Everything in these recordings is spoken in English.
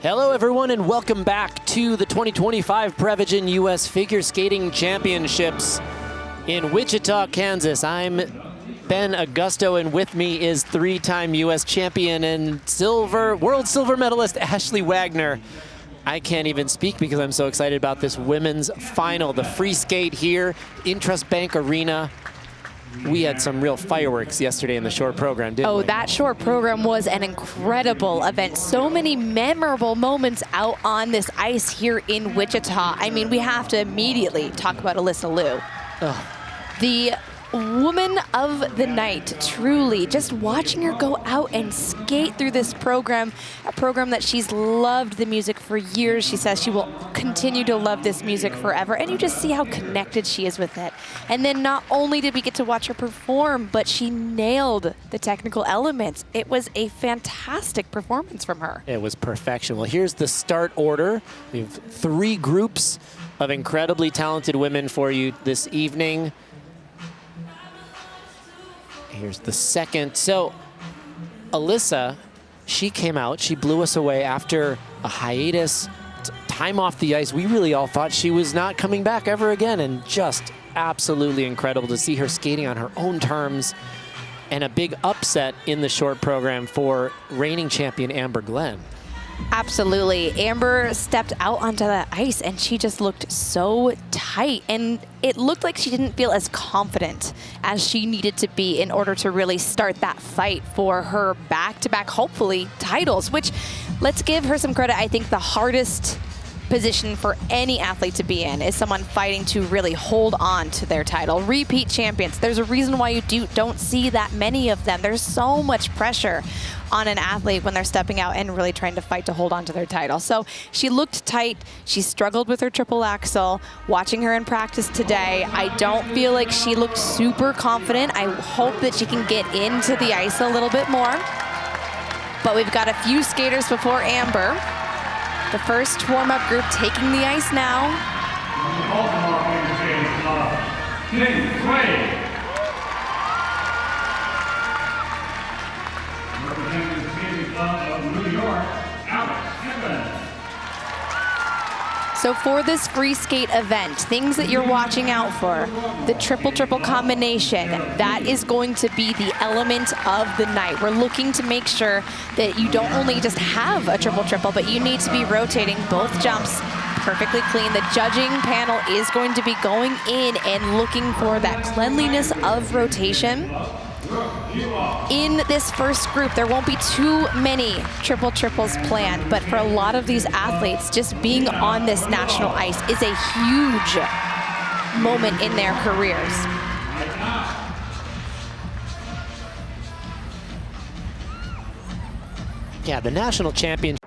Hello everyone and welcome back to the 2025 Prevagen U.S. Figure Skating Championships in Wichita, Kansas. I'm Ben Augusto and with me is three-time U.S. champion and world silver medalist Ashley Wagner. I can't even speak because I'm so excited about this women's final. The free skate here in Trust Bank Arena. We had some real fireworks yesterday in the short program, didn't we? Oh, that short program was an incredible event. So many memorable moments out on this ice here in Wichita. I mean, we have to immediately talk about Alysa Liu. Oh. The woman of the night, truly. Just watching her go out and skate through this program, a program that she's loved the music for years. She says she will continue to love this music forever. And you just see how connected she is with it. And then not only did we get to watch her perform, but she nailed the technical elements. It was a fantastic performance from her. It was perfection. Well, here's the start order. We have three groups of incredibly talented women for you this evening. Here's the second. So Alysa, she came out, she blew us away after a hiatus, time off the ice. We really all thought she was not coming back ever again, and just absolutely incredible to see her skating on her own terms, and a big upset in the short program for reigning champion Amber Glenn. Absolutely. Amber stepped out onto that ice and she just looked so tight, and it looked like she didn't feel as confident as she needed to be in order to really start that fight for her back-to-back, hopefully, titles, which, let's give her some credit. I think the hardest position for any athlete to be in is someone fighting to really hold on to their title. Repeat champions. There's a reason why you don't see that many of them. There's so much pressure on an athlete when they're stepping out and really trying to fight to hold on to their title. So she looked tight. She struggled with her triple axel. Watching her in practice today, I don't feel like she looked super confident. I hope that she can get into the ice a little bit more. But we've got a few skaters before Amber. The first warm-up group taking the ice now. Ting Cui. Representing the skating club of New York, Elyce Lin. So for this free skate event, things that you're watching out for, the triple-triple combination, that is going to be the element of the night. We're looking to make sure that you don't only just have a triple-triple, but you need to be rotating both jumps perfectly clean. The judging panel is going to be going in and looking for that cleanliness of rotation. In this first group, there won't be too many triple-triples planned, but for a lot of these athletes, just being on this national ice is a huge moment in their careers. Yeah, the national champion.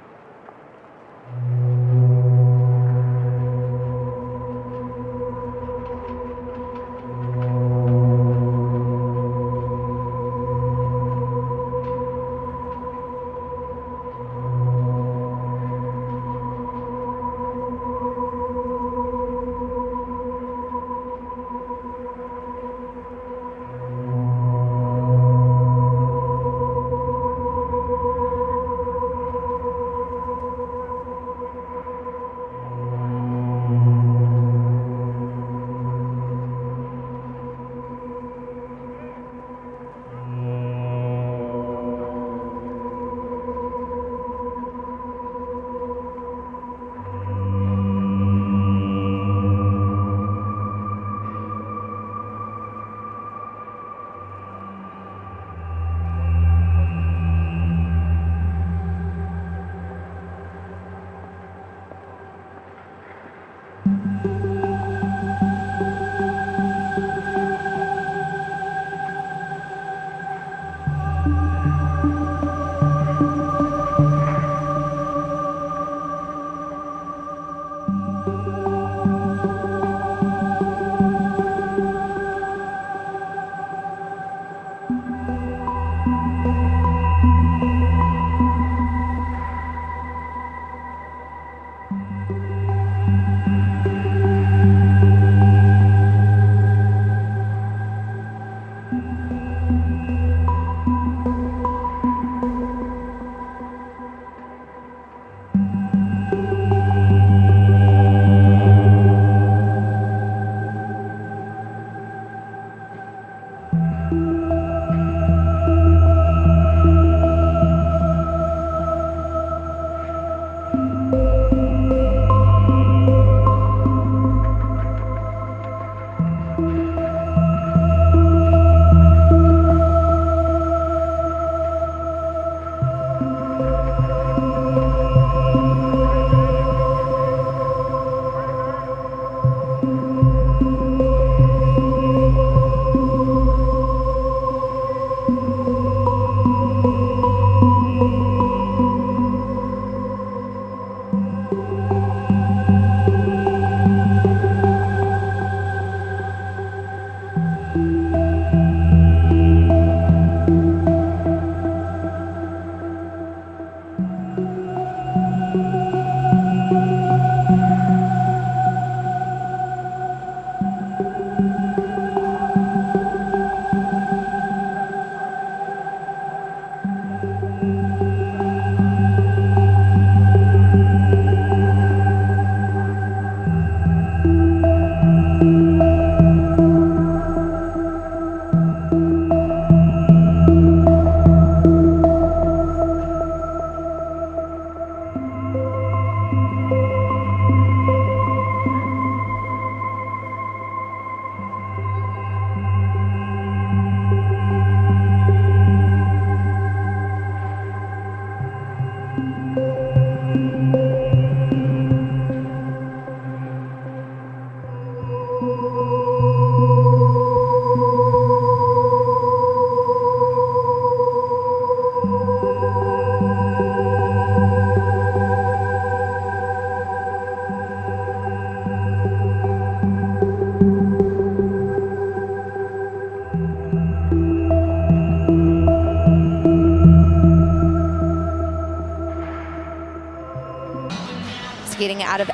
Getting out of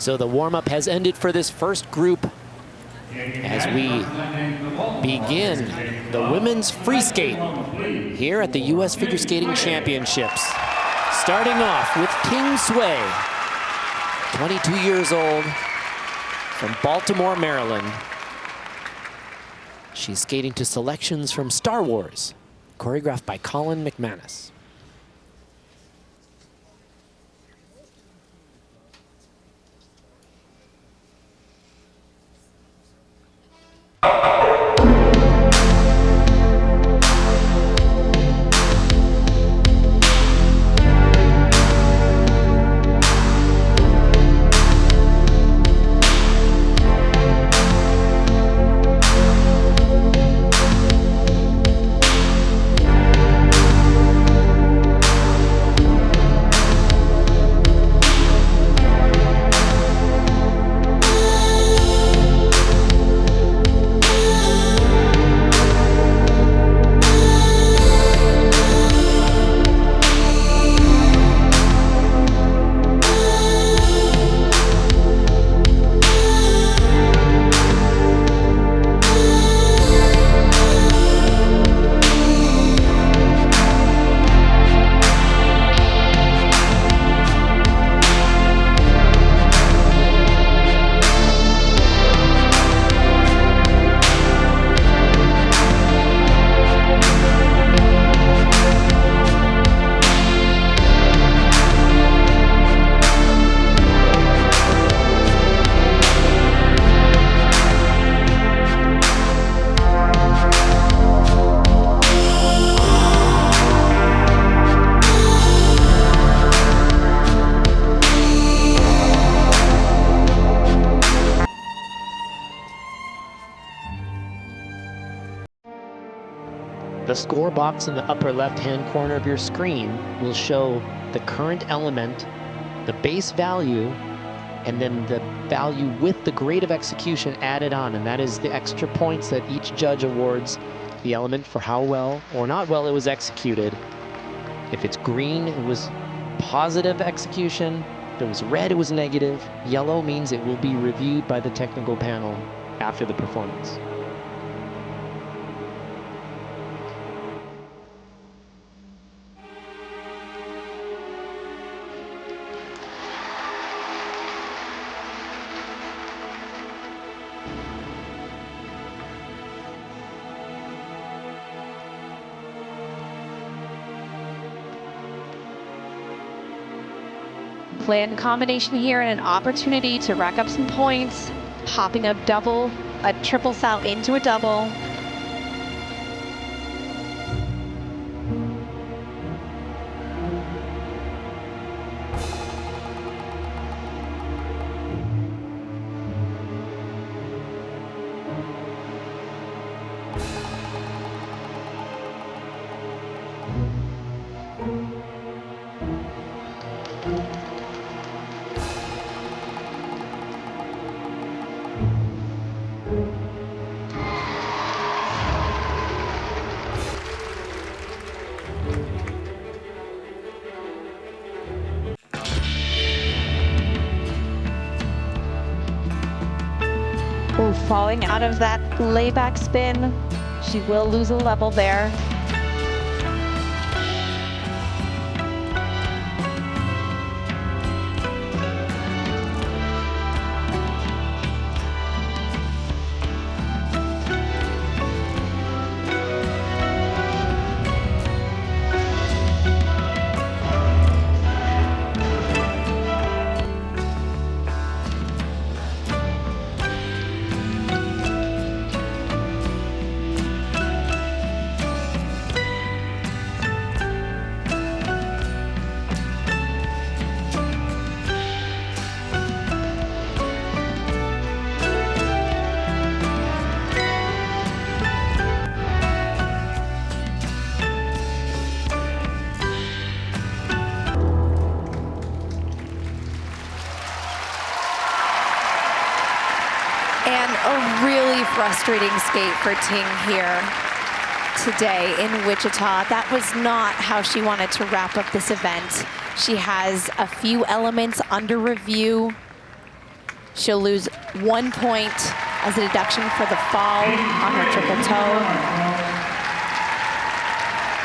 So the warm-up has ended for this first group as we begin the women's free skate here at the U.S. Figure Skating Championships. Starting off with Ting Cui, 22 years old, from Baltimore, Maryland. She's skating to selections from Star Wars, choreographed by Kalin McManus. The score box in the upper left-hand corner of your screen will show the current element, the base value, and then the value with the grade of execution added on, and that is the extra points that each judge awards the element for how well or not well it was executed. If it's green, it was positive execution. If it was red, it was negative. Yellow means it will be reviewed by the technical panel after the performance. Planned combination here and an opportunity to rack up some points, popping a triple sow into a double. Oh, falling out of that layback spin. She will lose a level there. Frustrating skate for Ting here today in Wichita. That was not how she wanted to wrap up this event. She has a few elements under review. She'll lose 1 point as a deduction for the fall on her triple toe.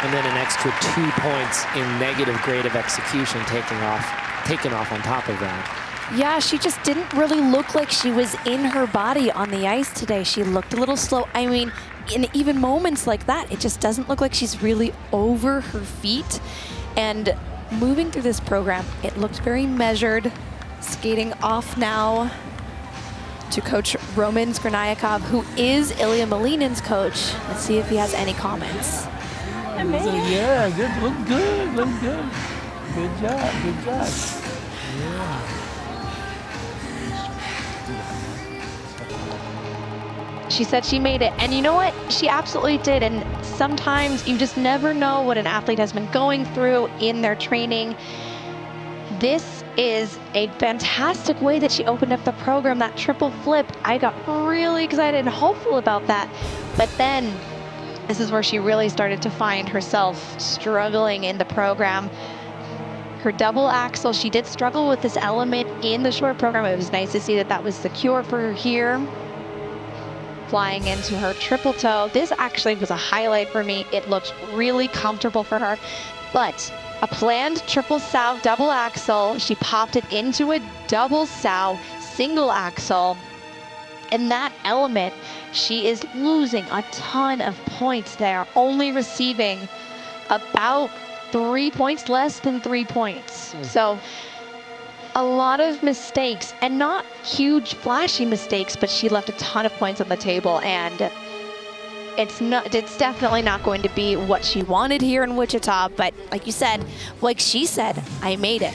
And then an extra 2 points in negative grade of execution taken off on top of that. Yeah, she just didn't really look like she was in her body on the ice today. She looked a little slow. I mean, in even moments like that, it just doesn't look like she's really over her feet. And moving through this program, it looked very measured. Skating off now to Coach Roman Skrnayakov, who is Ilya Malinen's coach. Let's see if he has any comments. Yeah, good, look good, look good. Good job, good job. Yeah. She said she made it, and you know what? She absolutely did, and sometimes you just never know what an athlete has been going through in their training. This is a fantastic way that she opened up the program, that triple flip. I got really excited and hopeful about that, but then this is where she really started to find herself struggling in the program. Her double axel, she did struggle with this element in the short program. It was nice to see that that was secure for her here. Flying into her triple toe. This actually was a highlight for me. It looked really comfortable for her, but a planned triple sow double axel, she popped it into a double sow single axel. And that element, she is losing a ton of points there, only receiving about 3 points, less than 3 points. So a lot of mistakes, and not huge flashy mistakes, but she left a ton of points on the table, and it's definitely not going to be what she wanted here in Wichita, but like you said, like she said, I made it.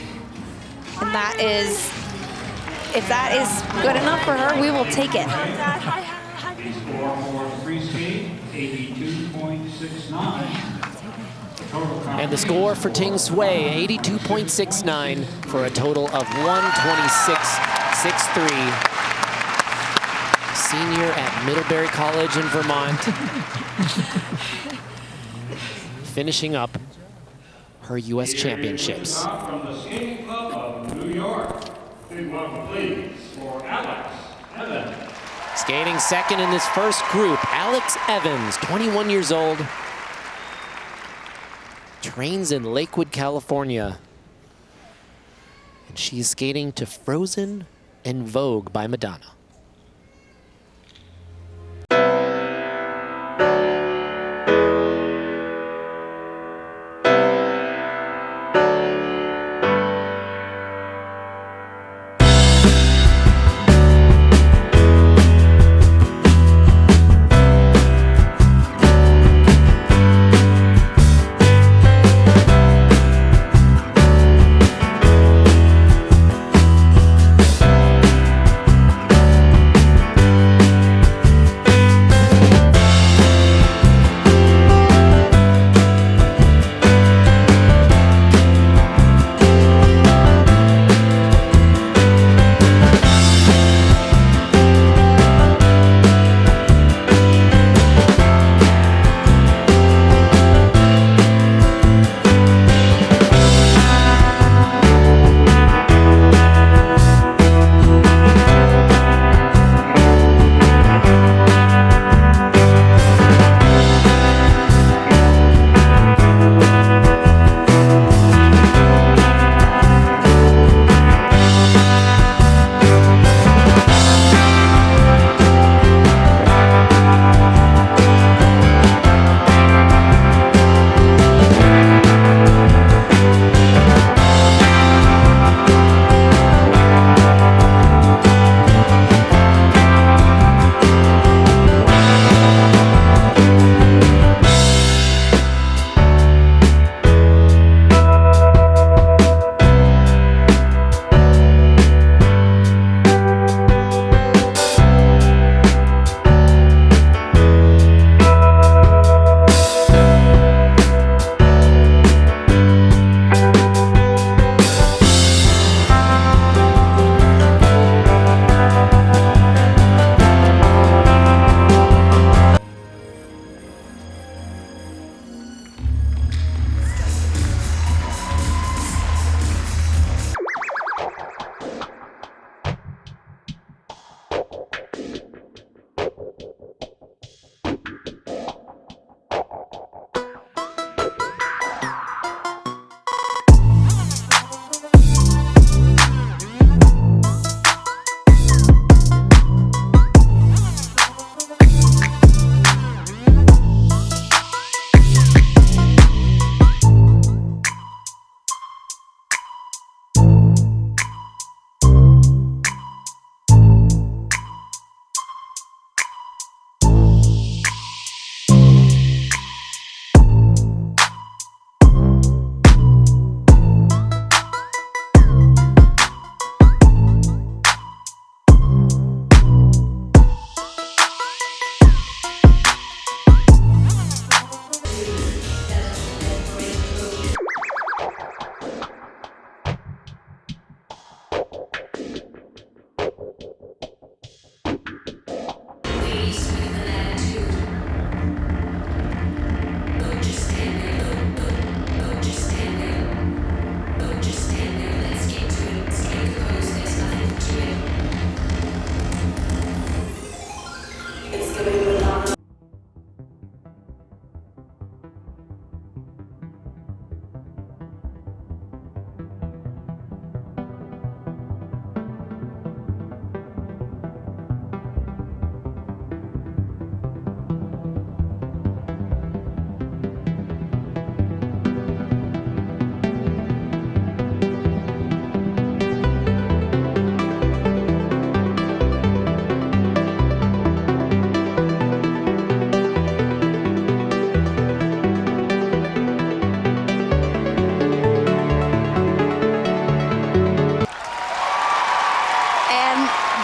And that is, if that is good enough for her, we will take it. Score for free skate, 82.6. And the score for Ting Cui, 82.69 for a total of 126.63. Senior at Middlebury College in Vermont. Finishing up her U.S. championships. From the Skating Club of New York. Big welcome, please, for Alex Evans. Skating second in this first group, Alex Evans, 21 years old. Trains in Lakewood, California. And she's skating to Frozen and Vogue by Madonna.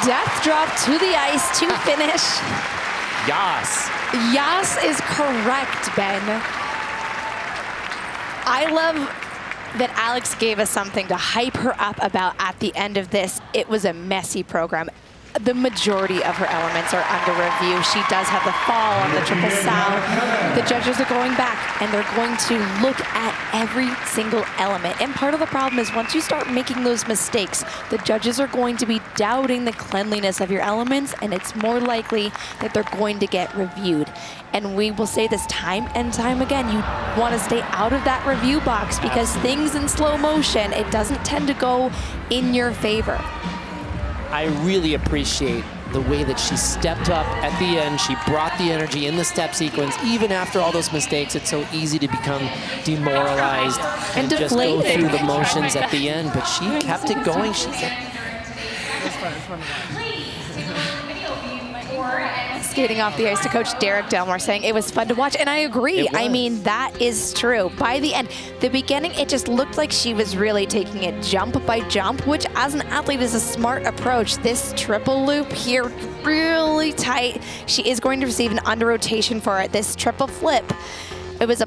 Death drop to the ice to finish. Yes. Yas is correct, Ben. I love that Alex gave us something to hype her up about at the end of this. It was a messy program. The majority of her elements are under review. She does have the fall on the triple sow. The judges are going back and they're going to look at every single element. And part of the problem is once you start making those mistakes, the judges are going to be doubting the cleanliness of your elements, and it's more likely that they're going to get reviewed. And we will say this time and time again, you want to stay out of that review box because things in slow motion, it doesn't tend to go in your favor. I really appreciate the way that she stepped up at the end. She brought the energy in the step sequence. Even after all those mistakes, it's so easy to become demoralized and just go through the motions at the end. But she kept it going. She said, skating off the ice to Coach Derek Delmore saying it was fun to watch, and I agree. I mean, that is true. By the end, the beginning, it just looked like she was really taking it jump by jump, which as an athlete is a smart approach. This triple loop here, really tight. She is going to receive an under rotation for it. This triple flip, it was a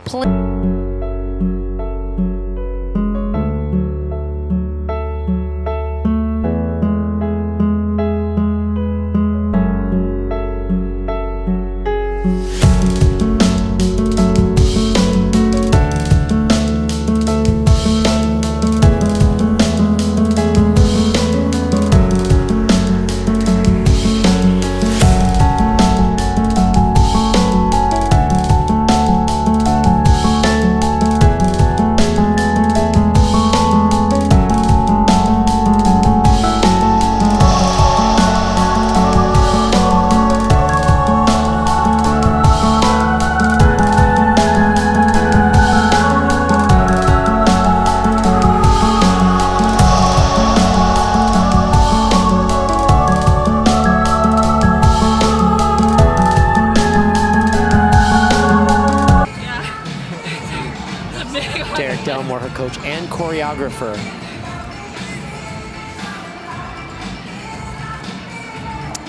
Delmore, her coach and choreographer.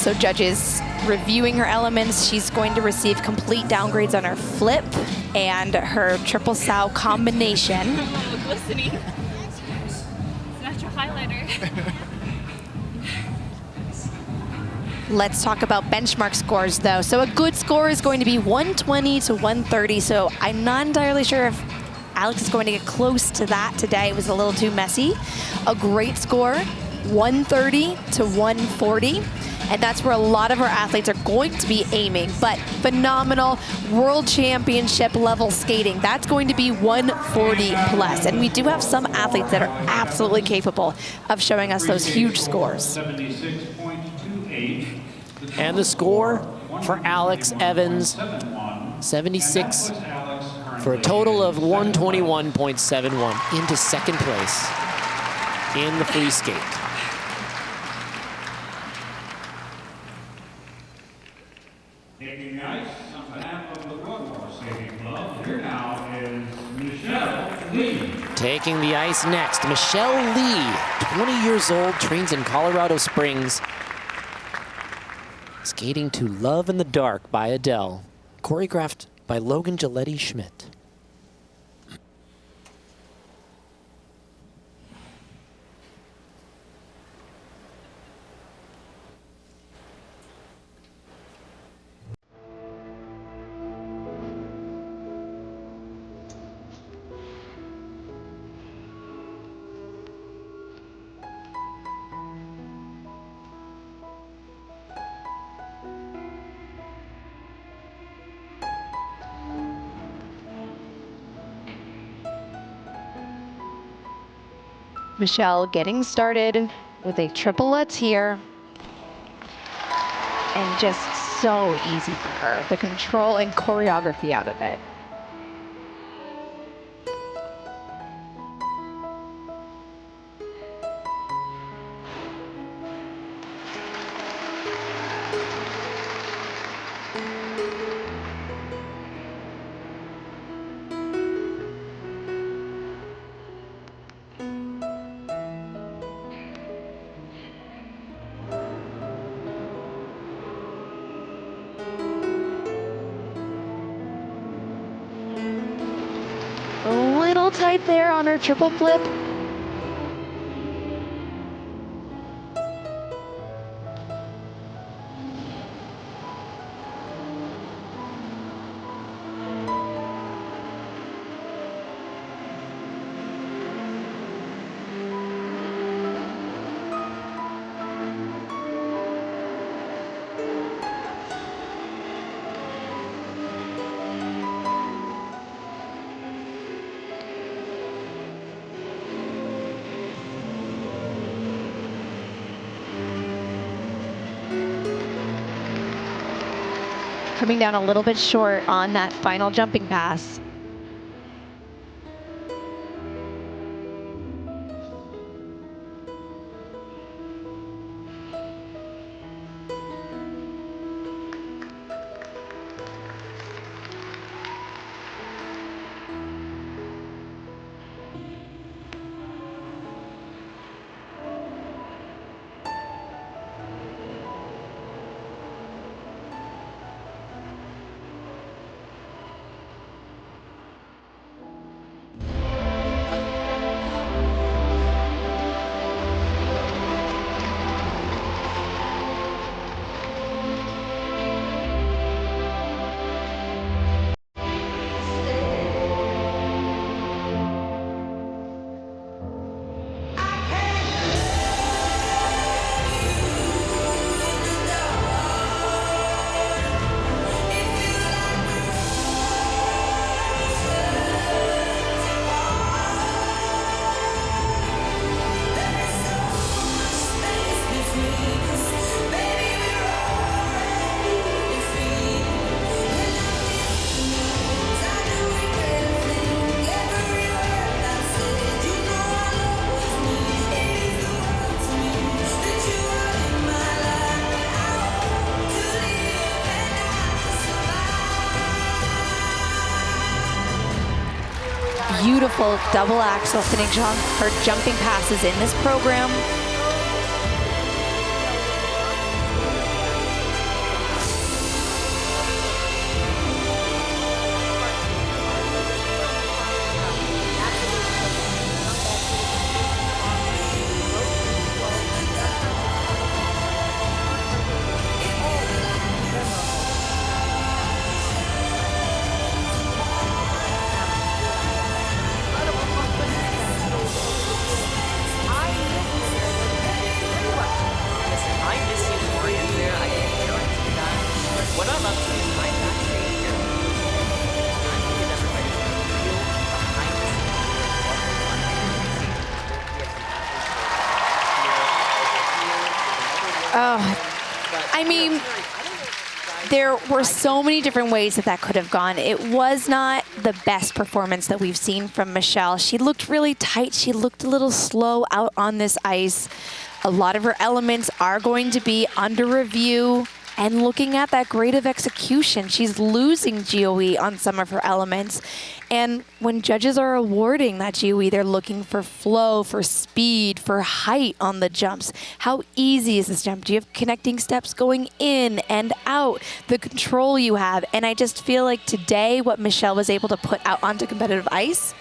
So judges reviewing her elements. She's going to receive complete downgrades on her flip and her triple sow combination. Listening. It's not your highlighter. Let's talk about benchmark scores though. So a good score is going to be 120 to 130. So I'm not entirely sure if Alex is going to get close to that today. It was a little too messy. A great score, 130 to 140. And that's where a lot of our athletes are going to be aiming. But phenomenal world championship level skating, that's going to be 140 plus. And we do have some athletes that are absolutely capable of showing us those huge scores. 76.28. And the score for Alex Evans, 76 for a total of 121.71 into second place in the free skate. Taking the ice on behalf of the Broadmoor Skating Club, here now is Michelle Lee. Taking the ice next, Michelle Lee, 20 years old, trains in Colorado Springs. Skating to Love in the Dark by Adele, choreographed by Logan Higase-Chen. Michelle getting started with a triple Lutz here. And just so easy for her. The control and choreography out of it. little tight there on her triple flip. Coming down a little bit short on that final jumping pass. Beautiful double axel finishing on her jumping passes in this program. I mean, there were so many different ways that could have gone. It was not the best performance that we've seen from Michelle. She looked really tight. She looked a little slow out on this ice. A lot of her elements are going to be under review. And looking at that grade of execution, she's losing GOE on some of her elements. And when judges are awarding that GOE, they're looking for flow, for speed, for height on the jumps. How easy is this jump? Do you have connecting steps going in and out? The control you have. And I just feel like today what Michelle was able to put out onto competitive ice.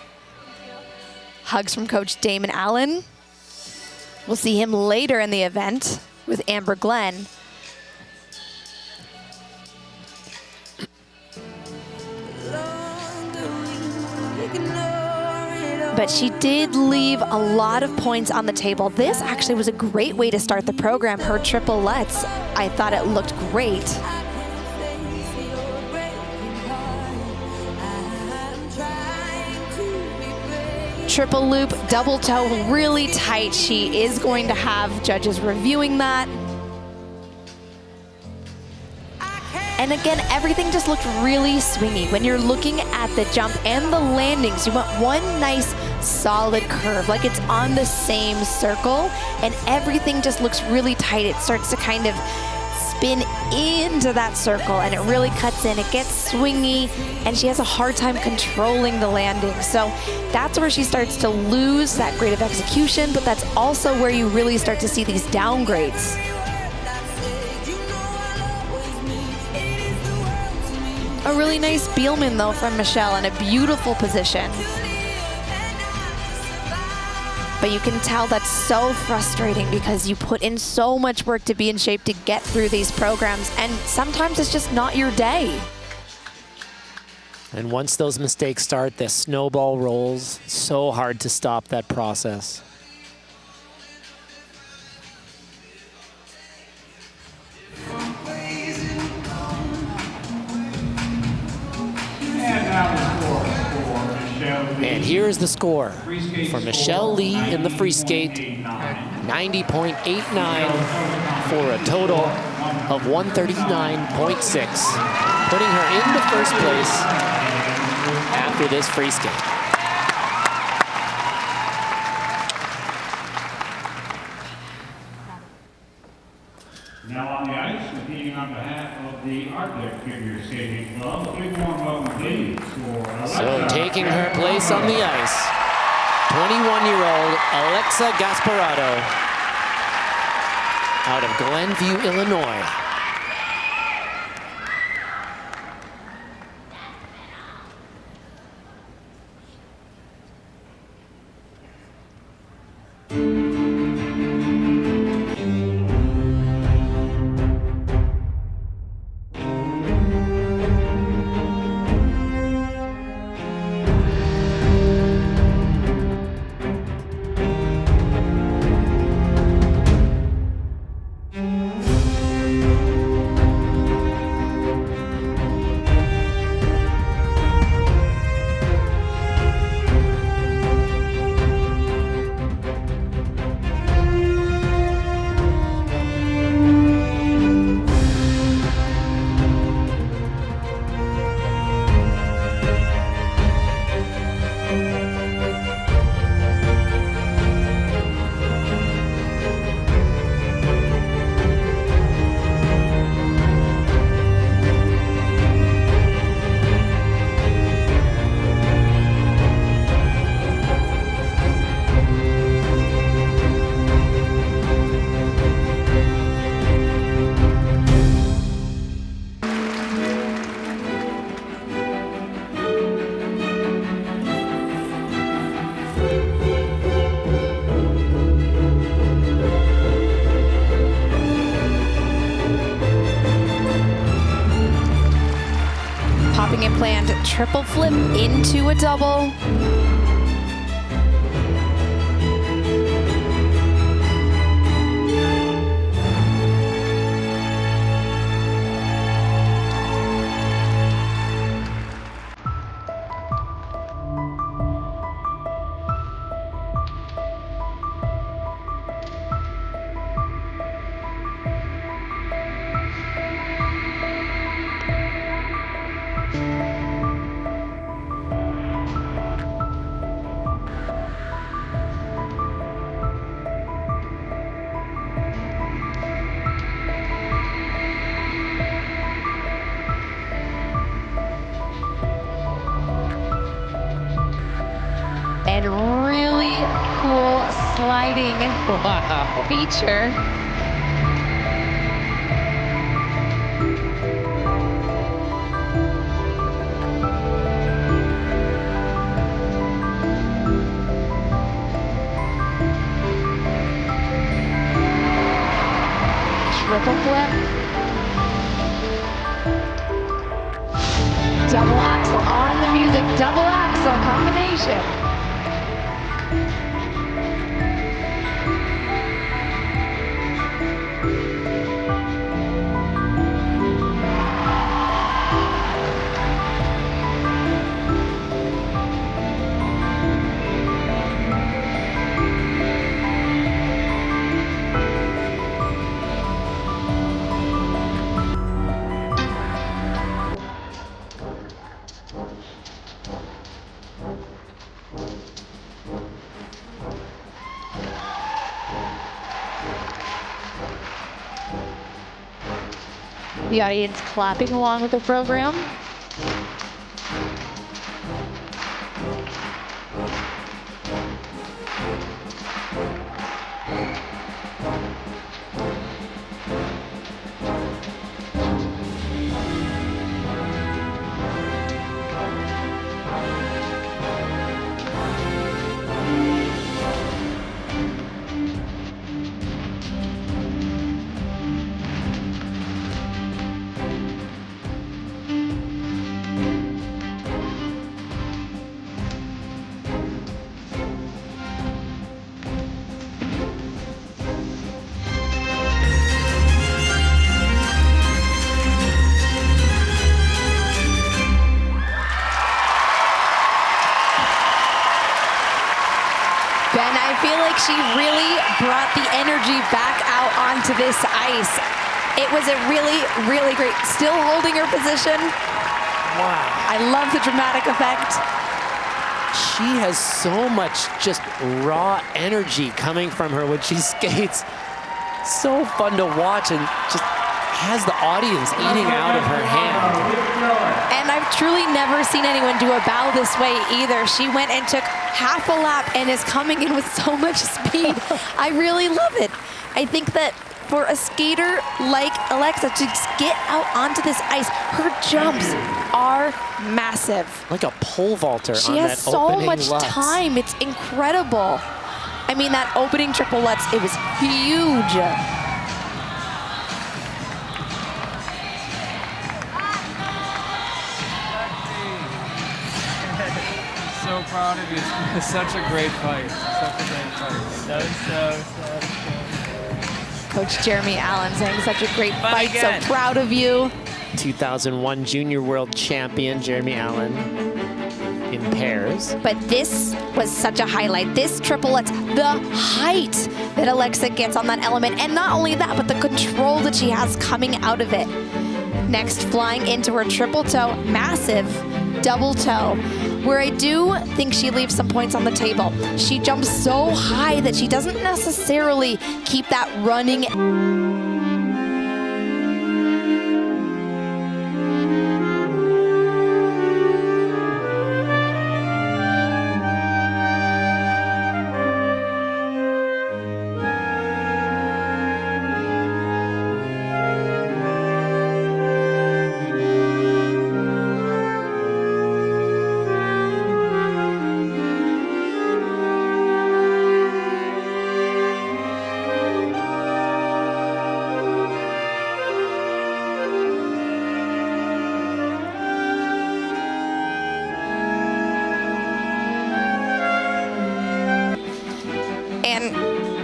Hugs from Coach Damon Allen. We'll see him later in the event with Amber Glenn. But she did leave a lot of points on the table. This actually was a great way to start the program. Her triplets, I thought it looked great. Triple loop, double toe, really tight. She is going to have judges reviewing that. And again, everything just looked really swingy. When you're looking at the jump and the landings, you want one nice solid curve, like it's on the same circle, and everything just looks really tight. It starts to kind of spin into that circle, and it really cuts in. It gets swingy, and she has a hard time controlling the landing. So that's where she starts to lose that grade of execution, but that's also where you really start to see these downgrades. A really nice Bielman though from Michelle in a beautiful position. But you can tell that's so frustrating because you put in so much work to be in shape to get through these programs, and sometimes it's just not your day. And once those mistakes start, the snowball rolls. So hard to stop that process. And here's the score for Michelle Lee in the free skate, 90.89 for a total of 139.6, putting her into first place after this free skate. Now on the ice, competing on behalf of the Arctic Figure Skating Club, a big warm welcome, please, for So taking her place on the ice, 21-year-old Alysa Gasparotto out of Glenview, Illinois. Popping a planned triple flip into a double. And really cool sliding feature. Triple flip. Double axel on the music, double axel combination. The audience clapping along with the program. Ben, I feel like she really brought the energy back out onto this ice. It was a really, really great, still holding her position. Wow. I love the dramatic effect. She has so much just raw energy coming from her when she skates. So fun to watch and just has the audience eating out of her hand. And I've truly never seen anyone do a bow this way either. She went and took half a lap and is coming in with so much speed. I really love it. I think that for a skater like Alysa to just get out onto this ice, her jumps are massive. Like a pole vaulter She on has that so opening much Lutz. time. It's incredible. I mean, that opening triple Lutz, it was huge. So proud of you. It's such a great fight. Such a great fight. So. Coach Jeremy Allen saying such a great fight. again. So proud of you. 2001 Junior World Champion Jeremy Allen in pairs. But this was such a highlight. This triple Lutz, the height that Alysa gets on that element. And not only that, but the control that she has coming out of it. Next, flying into her triple toe, massive double toe, where I do think she leaves some points on the table. She jumps so high that she doesn't necessarily keep that running.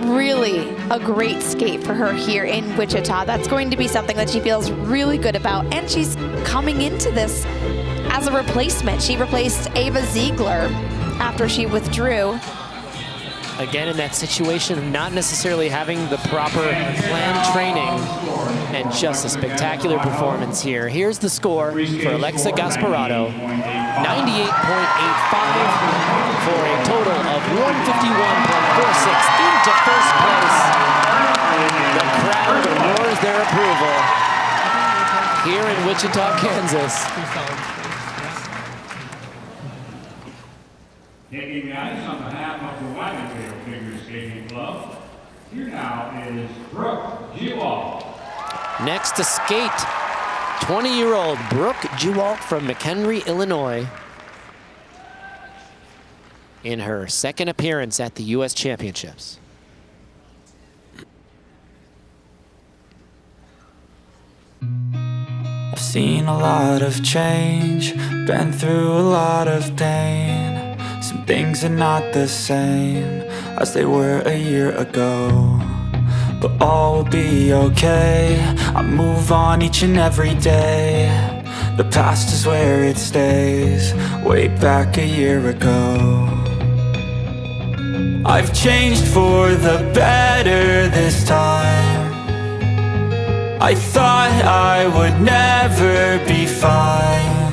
Really a great skate for her here in Wichita. That's going to be something that she feels really good about. And she's coming into this as a replacement. She replaced Ava Ziegler after she withdrew. Again, in that situation of not necessarily having the proper planned training and just a spectacular performance here. Here's the score for Alysa Gasparotto, 98.85 for a total of 151.46 into first place. The crowd roars their approval here in Wichita, Kansas. Taking the ice on behalf of the Wagonville Figure Skating Club, here now is Brooke Gewalt. Next to skate, 20-year-old Brooke Gewalt from McHenry, Illinois, in her second appearance at the U.S. Championships. I've seen a lot of change, been through a lot of pain. Some things are not the same as they were a year ago, but all will be okay. I move on each and every day. The past is where it stays, way back a year ago. I've changed for the better this time. I thought I would never be fine.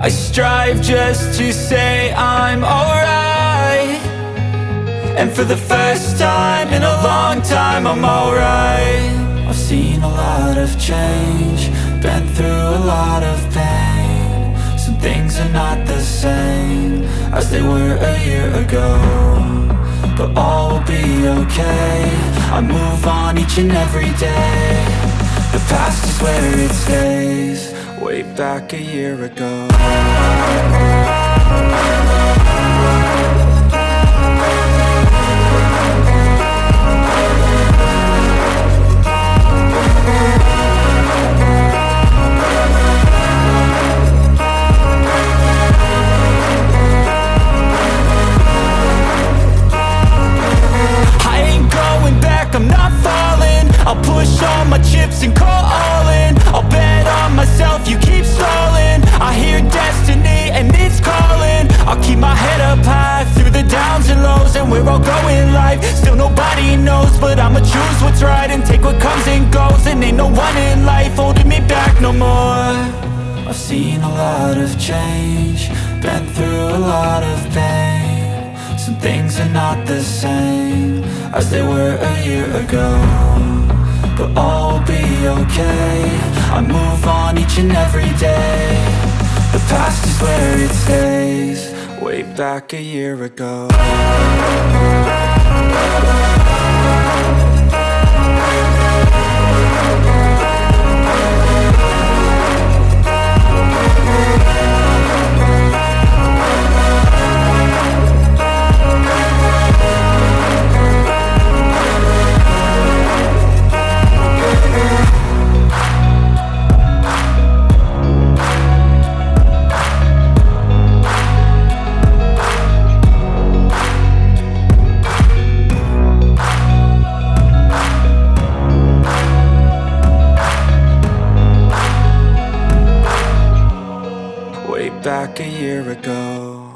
I strive just to say I'm alright, and for the first time in a long time I'm alright. I've seen a lot of change, been through a lot of pain. Some things are not the same as they were a year ago, but all will be okay. I move on each and every day. The past is where it stays, way back a year ago. I'm not falling, I'll push all my chips and call all in. I'll bet on myself, you keep stalling. I hear destiny and it's calling. but I'ma choose what's right and take what comes and goes. And ain't no one in life holding me back no more. I've seen a lot of change, been through a lot of pain. Some things are not the same as they were a year ago, but all will be okay. I move on each and every day. The past is where it stays, way back a year ago. Back a year ago.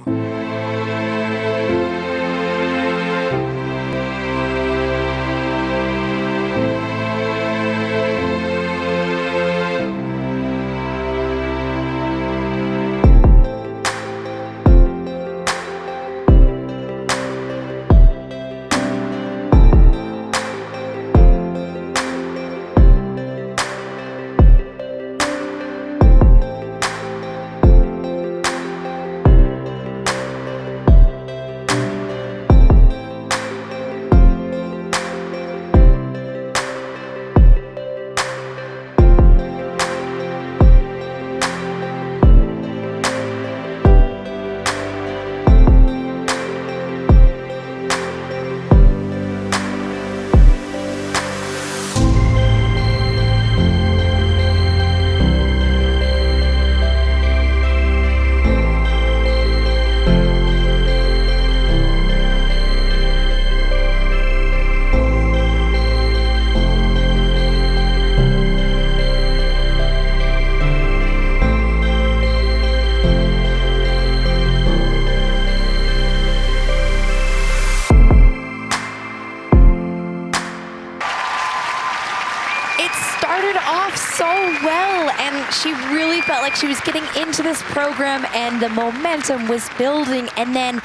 She really felt like she was getting into this program and the momentum was building, and then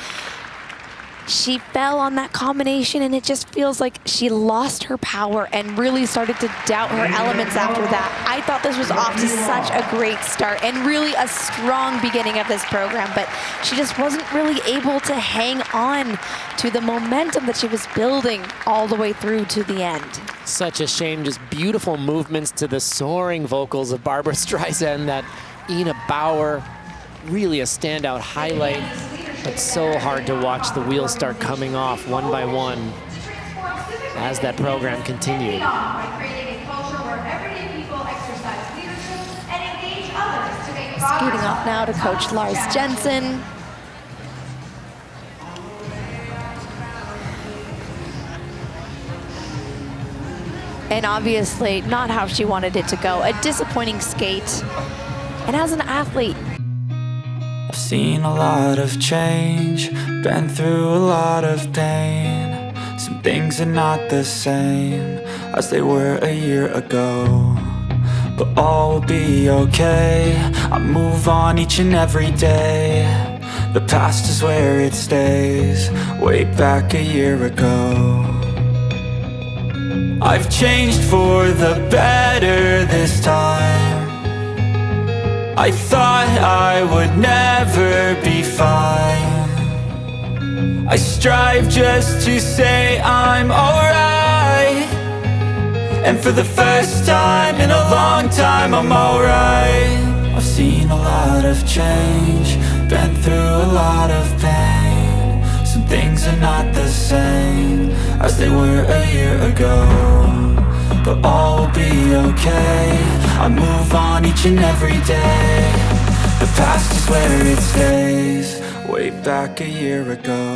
she fell on that combination and it just feels like she lost her power and really started to doubt her elements after that. I thought this was off to such a great start and really a strong beginning of this program, but she just wasn't really able to hang on to the momentum that she was building all the way through to the end. Such a shame, just beautiful movements to the soaring vocals of Barbra Streisand, that Ina Bauer, really a standout highlight, but so hard to watch the wheels start coming off one by one as that program continued. Skating off now to Coach Lars Jensen. And obviously not how she wanted it to go. A disappointing skate. And as an athlete, I've seen a lot of change, been through a lot of pain. Some things are not the same as they were a year ago, but all will be okay. I move on each and every day. The past is where it stays, way back a year ago. I've changed for the better this time. I thought I would never be fine. I strive just to say I'm alright, and for the first time in a long time I'm alright. I've seen a lot of change, been through a lot of pain. Some things are not the same as they were a year ago, but all will be okay. I move on each and every day. The past is where it stays, way back a year ago.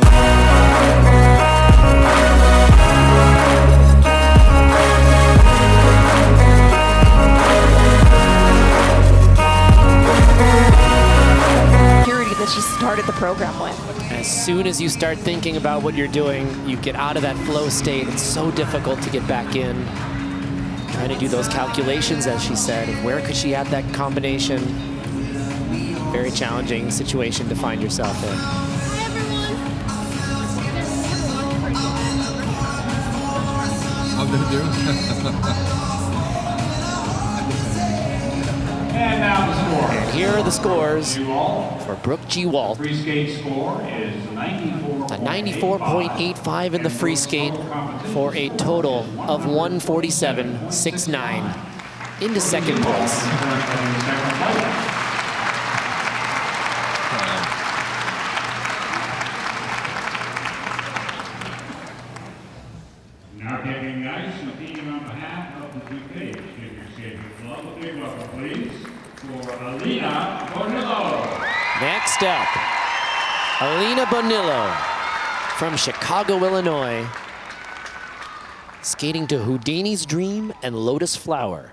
that she started the program with. As soon as you start thinking about what you're doing, you get out of that flow state. It's so difficult to get back in. Trying to do those calculations, as she said, of where could she add that combination. Very challenging situation to find yourself in. How did it do? And now the score. And here are the scores Gewalt. for Brooke Gewalt. Free skate score is A 94.85 in the free skate for a total of 147.69 into second place. Now taking the ice, competing on behalf of the UK Figure Skating Club. A big welcome, please, for Alina Bonillo. Next up, Alina Bonillo from Chicago, Illinois, skating to Houdini's Dream and Lotus Flower.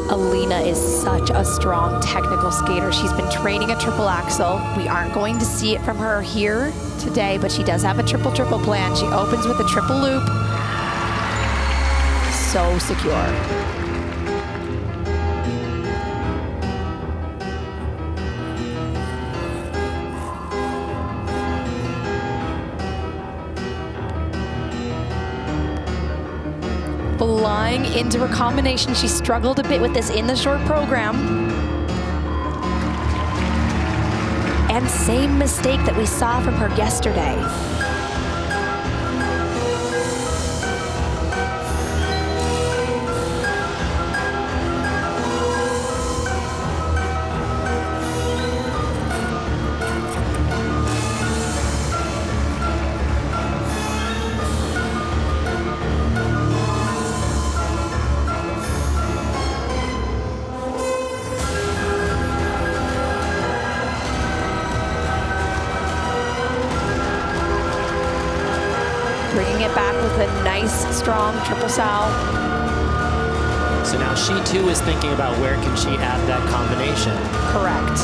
Alina is such a strong technical skater. She's been training a triple axel. We aren't going to see it from her here today, but she does have a triple-triple plan. She opens with a triple loop. So secure. Flying into her combination. She struggled a bit with this in the short program. And same mistake that we saw from her yesterday. Bringing it back with a nice, strong triple sow. So now she too is thinking about where can she add that combination. Correct.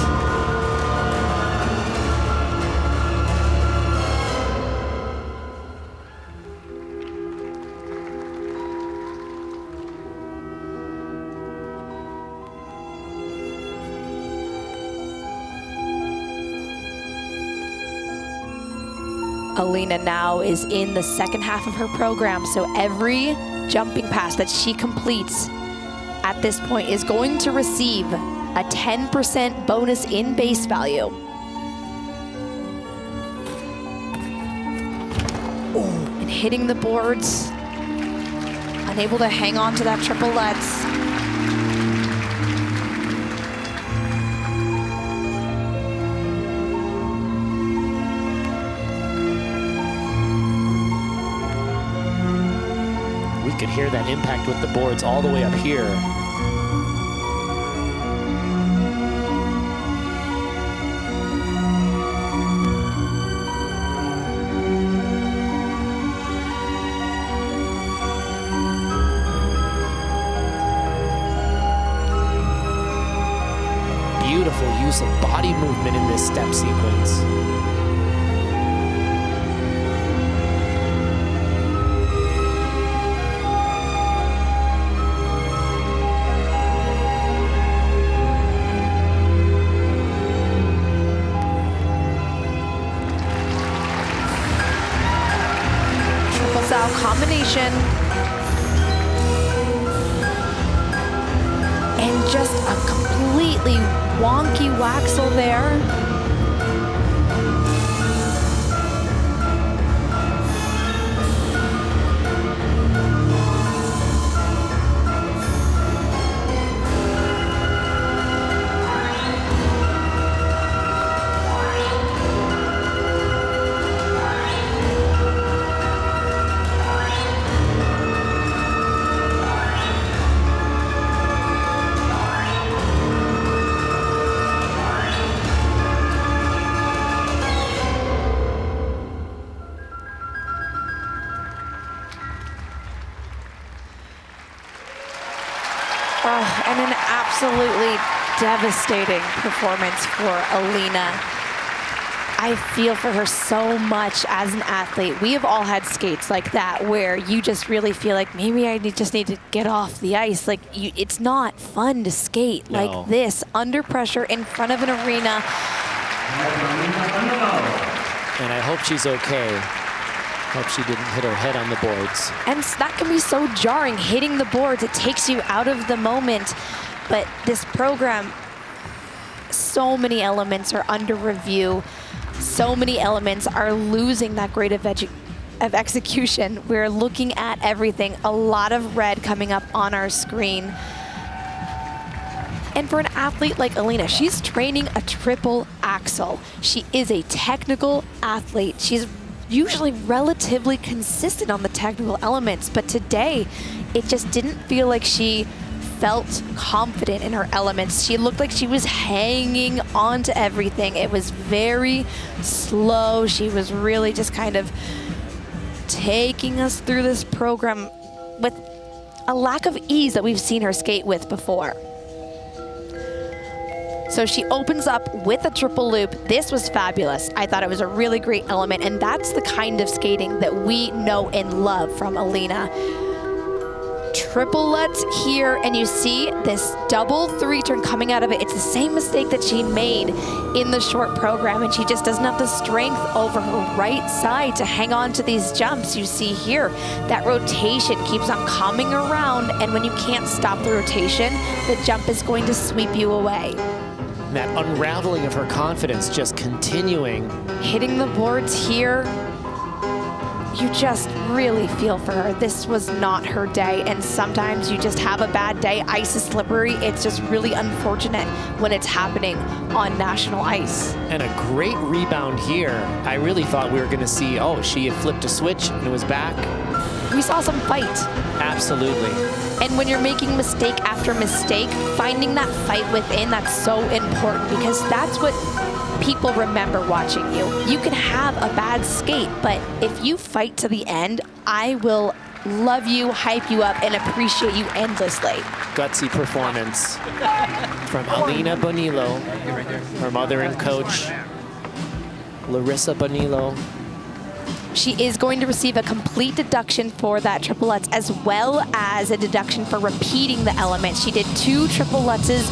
Alina now is in the second half of her program, so every jumping pass that she completes at this point is going to receive a 10% bonus in base value. And hitting the boards, unable to hang on to that triple lutz. Could hear that impact with the boards all the way up here. Beautiful use of body movement in this step sequence. Combination. And just a completely wonky waxel there. Oh, and an absolutely devastating performance for Alina. I feel for her so much as an athlete. We have all had skates like that where you just really feel like maybe I just need to get off the ice. Like, it's not fun to skate like this under pressure in front of an arena. And I hope she's okay. Hope she didn't hit her head on the boards. And that can be so jarring, hitting the boards. It takes you out of the moment. But this program, so many elements are under review. So many elements are losing that grade of execution. We're looking at everything. A lot of red coming up on our screen. And for an athlete like Alina, she's training a triple axel. She is a technical athlete. She's usually relatively consistent on the technical elements, but today it just didn't feel like she felt confident in her elements. She looked like she was hanging on to everything. It was very slow. She was really just kind of taking us through this program with a lack of ease that we've seen her skate with before. So she opens up with a triple loop. This was fabulous. I thought it was a really great element, and that's the kind of skating that we know and love from Alina. Triple lutz here, and you see this double three turn coming out of it. It's the same mistake that she made in the short program, and she just doesn't have the strength over her right side to hang on to these jumps. You see here, that rotation keeps on coming around, and when you can't stop the rotation, the jump is going to sweep you away. And that unraveling of her confidence just continuing. Hitting the boards here, you just really feel for her. This was not her day, and sometimes you just have a bad day. Ice is slippery. It's just really unfortunate when it's happening on national ice. And a great rebound here. I really thought we were gonna see, oh, she had flipped a switch and it was back. We saw some fight. Absolutely. And when you're making mistake after mistake, finding that fight within, that's so important, because that's what people remember watching you. You can have a bad skate, but if you fight to the end, I will love you, hype you up, and appreciate you endlessly. Gutsy performance from Alina Bonillo, her mother and coach, Larissa Bonillo. She is going to receive a complete deduction for that triple lutz, as well as a deduction for repeating the element. She did 2 triple lutzes,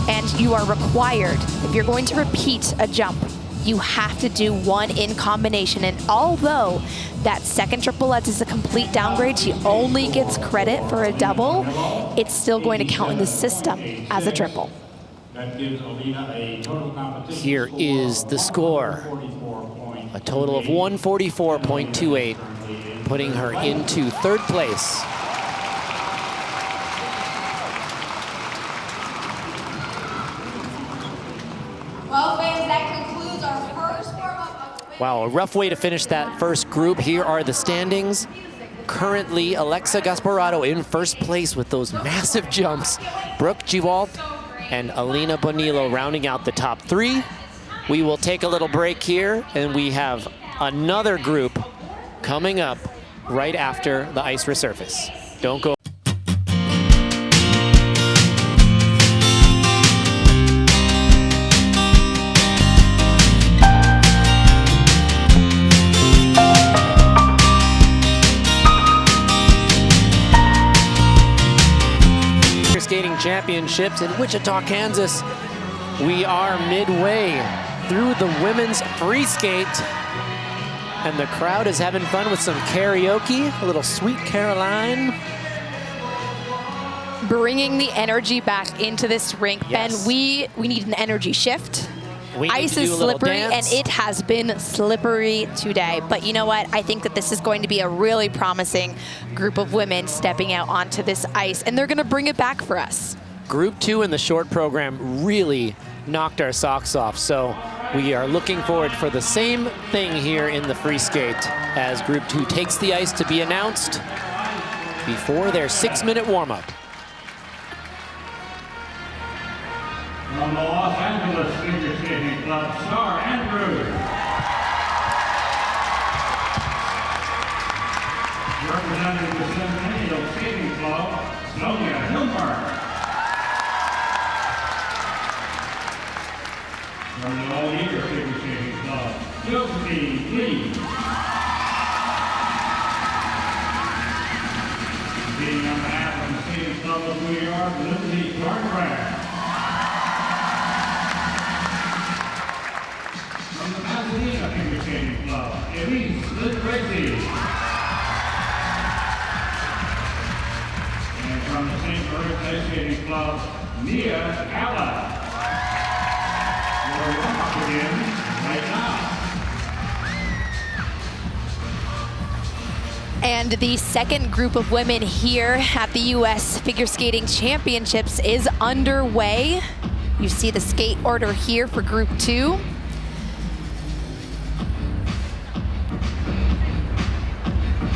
and you are required, if you're going to repeat a jump, you have to do 1 in combination. And although that second triple lutz is a complete downgrade, she only gets credit for a double, it's still going to count in the system as a triple. Here is the score. A total of 144.28, putting her into 3rd place. Well, fans, that concludes our first warm-up. Wow, a rough way to finish that first group. Here are the standings. Currently, Alexa Gasparotto in 1st place with those massive jumps. Brooke Gewalt and Alina Bonillo rounding out the top 3. We will take a little break here, and we have another group coming up right after the ice resurface. Don't go. Skating Championships in Wichita, Kansas. We are midway through the women's free skate, and the crowd is having fun with some karaoke, a little Sweet Caroline. Bringing the energy back into this rink. Yes. Ben, we need an energy shift. We Ice is slippery, and it has been slippery today. But you know what? I think that this is going to be a really promising group of women stepping out onto this ice, and they're going to bring it back for us. Group 2 in the short program really knocked our socks off, so we are looking forward for the same thing here in the free skate as Group 2 takes the ice to be announced before their 6-minute warm-up. From the Los Angeles Figure Skating Club, Starr Andrews. Representing the Centennial Skating Club, Sonja Hilmer. From the all-year figure skating club, Josephine Lee. Competing on behalf of the skating club of New York, Lindsay Thorngren. From the Pasadena figure skating club, Elyce Lin-Gracey. And from the St. Louis Ice Skating Club, Mia Kalin. Your warm-up begins right now. And the second group of women here at the U.S. Figure Skating Championships is underway. You see the skate order here for Group 2.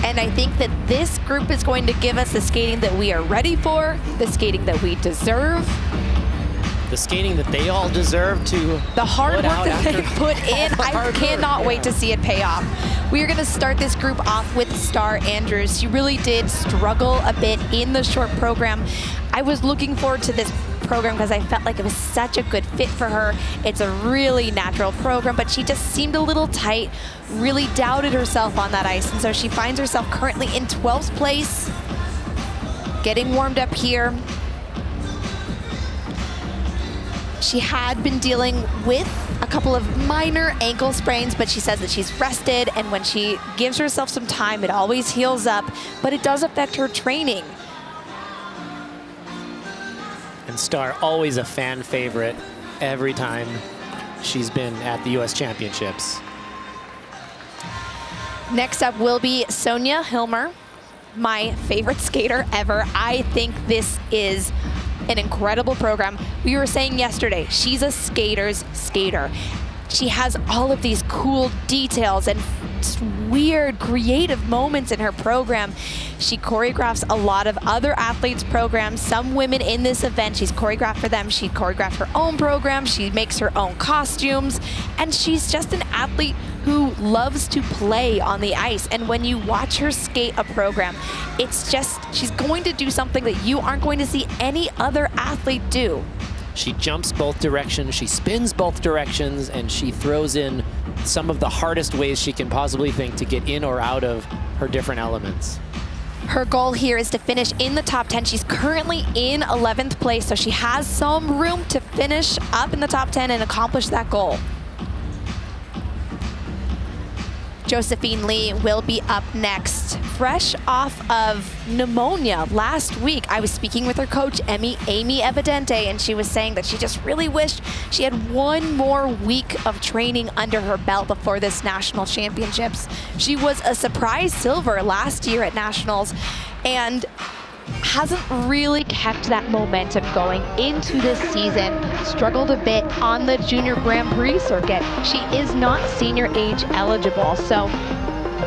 And I think that this group is going to give us the skating that we are ready for, the skating that we deserve. The skating that they all deserve to the hard work that they after put in. I cannot wait to see it pay off. We are going to start this group off with Starr Andrews. She really did struggle a bit in the short program. I was looking forward to this program because I felt like it was such a good fit for her. It's a really natural program, but she just seemed a little tight, really doubted herself on that ice. And so she finds herself currently in 12th place, getting warmed up here. She had been dealing with a couple of minor ankle sprains, but she says that she's rested, and when she gives herself some time, it always heals up, but it does affect her training. And Starr, always a fan favorite every time she's been at the U.S. Championships. Next up will be Sonja Hilmer, my favorite skater ever. I think this is an incredible program. We were saying yesterday, she's a skater's skater. She has all of these cool details and weird, creative moments in her program. She choreographs a lot of other athletes' programs. Some women in this event, she's choreographed for them. She choreographed her own program. She makes her own costumes. And she's just an athlete who loves to play on the ice. And when you watch her skate a program, it's just, she's going to do something that you aren't going to see any other athlete do. She jumps both directions, she spins both directions, and she throws in some of the hardest ways she can possibly think to get in or out of her different elements. Her goal here is to finish in the top 10. She's currently in 11th place, so she has some room to finish up in the top 10 and accomplish that goal. Josephine Lee will be up next. Fresh off of pneumonia last week, I was speaking with her coach, Amy Evidente, and she was saying that she just really wished she had one more week of training under her belt before this national championships. She was a surprise silver last year at nationals and hasn't really kept that momentum going into this season. Struggled a bit on the junior Grand Prix circuit. She is not senior age eligible, so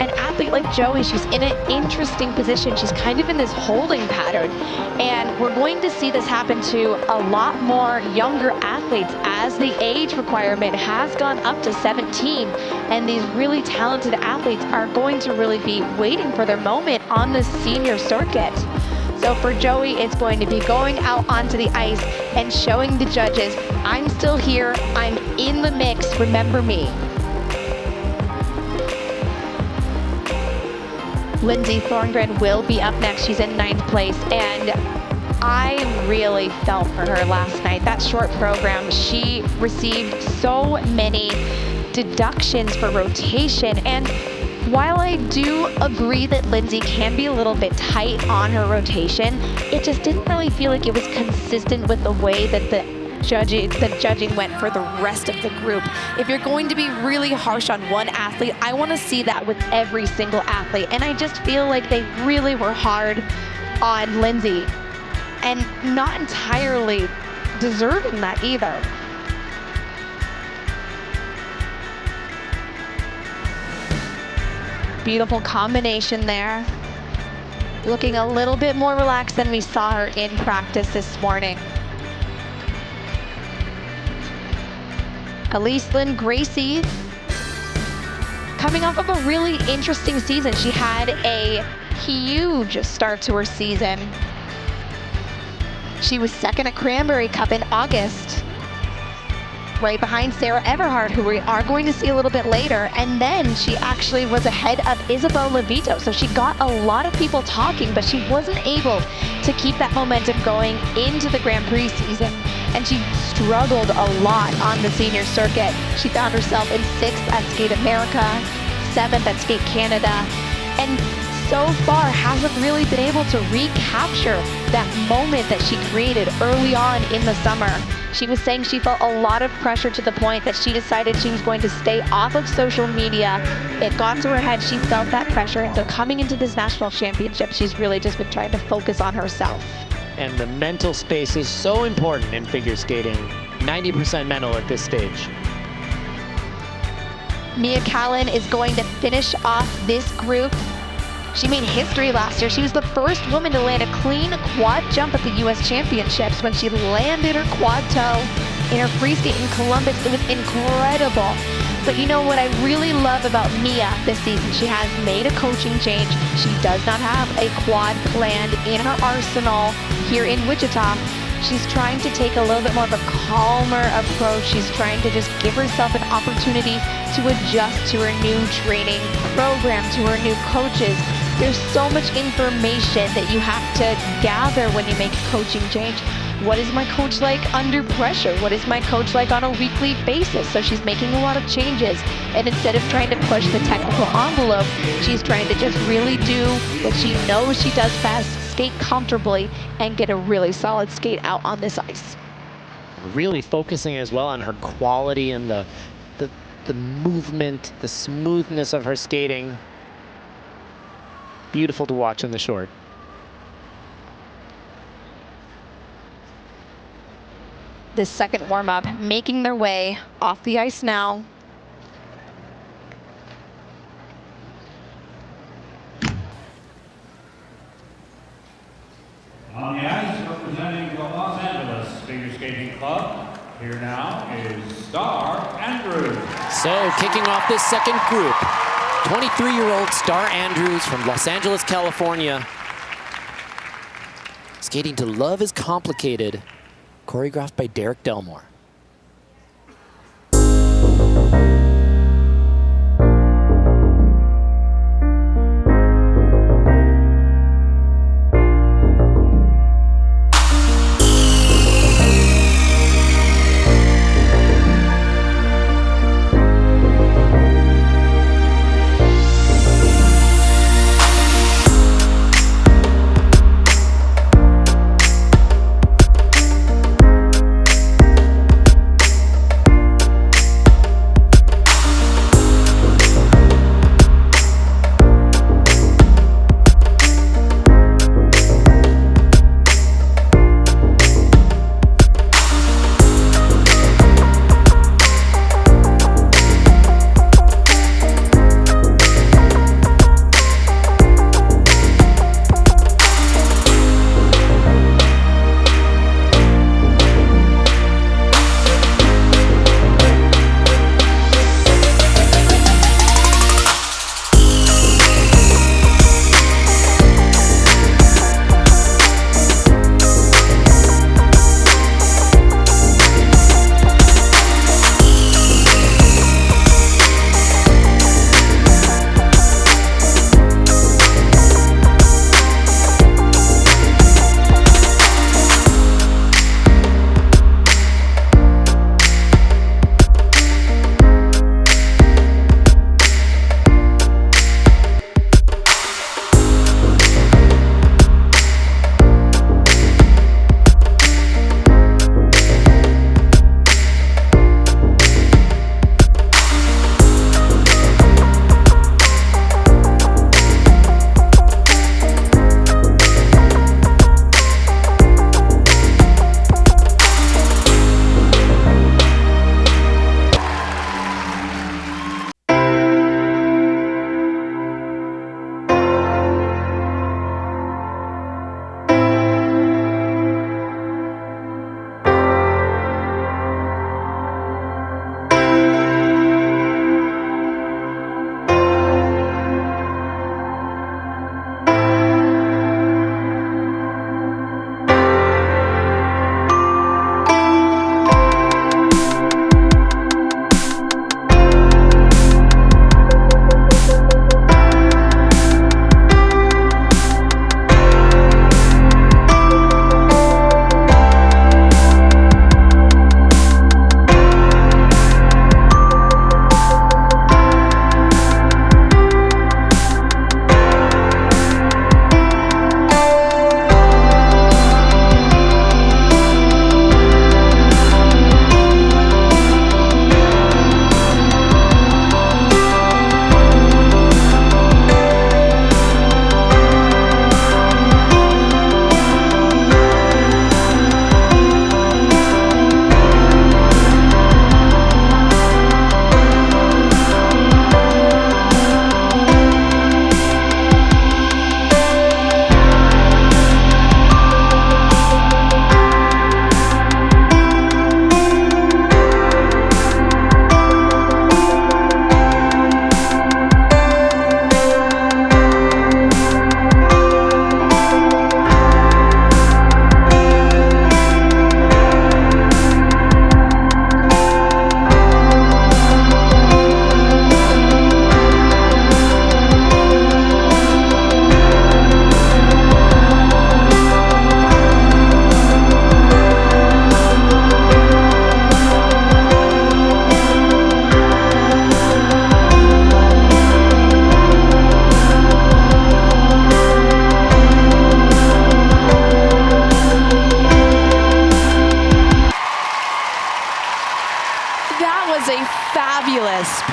an athlete like Joey, she's in an interesting position. She's kind of in this holding pattern, and we're going to see this happen to a lot more younger athletes as the age requirement has gone up to 17, and these really talented athletes are going to really be waiting for their moment on the senior circuit. So for Joey, it's going to be going out onto the ice and showing the judges, I'm still here, I'm in the mix, remember me. Lindsay Thorngren will be up next. She's in 9th place, and I really felt for her last night. That short program, she received so many deductions for rotation, and while I do agree that Lindsay can be a little bit tight on her rotation, it just didn't really feel like it was consistent with the way that the judging went for the rest of the group. If you're going to be really harsh on one athlete, I want to see that with every single athlete. And I just feel like they really were hard on Lindsay and not entirely deserving that either. Beautiful combination there. Looking a little bit more relaxed than we saw her in practice this morning. Elyce Lin-Gracey, coming off of a really interesting season. She had a huge start to her season. She was second at Cranberry Cup in August. right behind Sarah Everhardt, who we are going to see a little bit later. And then she actually was ahead of Isabel Levito. So she got a lot of people talking, but she wasn't able to keep that momentum going into the Grand Prix season. And she struggled a lot on the senior circuit. She found herself in 6th at Skate America, 7th at Skate Canada, and so far hasn't really been able to recapture that moment that she created early on in the summer. She was saying she felt a lot of pressure to the point that she decided she was going to stay off of social media. It got to her head, she felt that pressure, and so coming into this national championship, she's really just been trying to focus on herself. And the mental space is so important in figure skating. 90% mental at this stage. Mia Kalin is going to finish off this group. She made history last year. She was the first woman to land a clean quad jump at the US Championships when she landed her quad toe in her free skate in Columbus. It was incredible. But you know what I really love about Mia this season? She has made a coaching change. She does not have a quad planned in her arsenal here in Wichita. She's trying to take a little bit more of a calmer approach. She's trying to just give herself an opportunity to adjust to her new training program, to her new coaches. There's so much information that you have to gather when you make a coaching change. What is my coach like under pressure? What is my coach like on a weekly basis? So she's making a lot of changes. And instead of trying to push the technical envelope, she's trying to just really do what she knows she does best, skate comfortably, and get a really solid skate out on this ice. Really focusing as well on her quality and the movement, the smoothness of her skating. Beautiful to watch in the short. This second warm-up, making their way off the ice now. On the ice, representing the Los Angeles Figure Skating Club, here now is Starr Andrews. So kicking off this second group, 23-year-old Starr Andrews from Los Angeles, California. Skating to Love is Complicated, choreographed by Derek Delmore.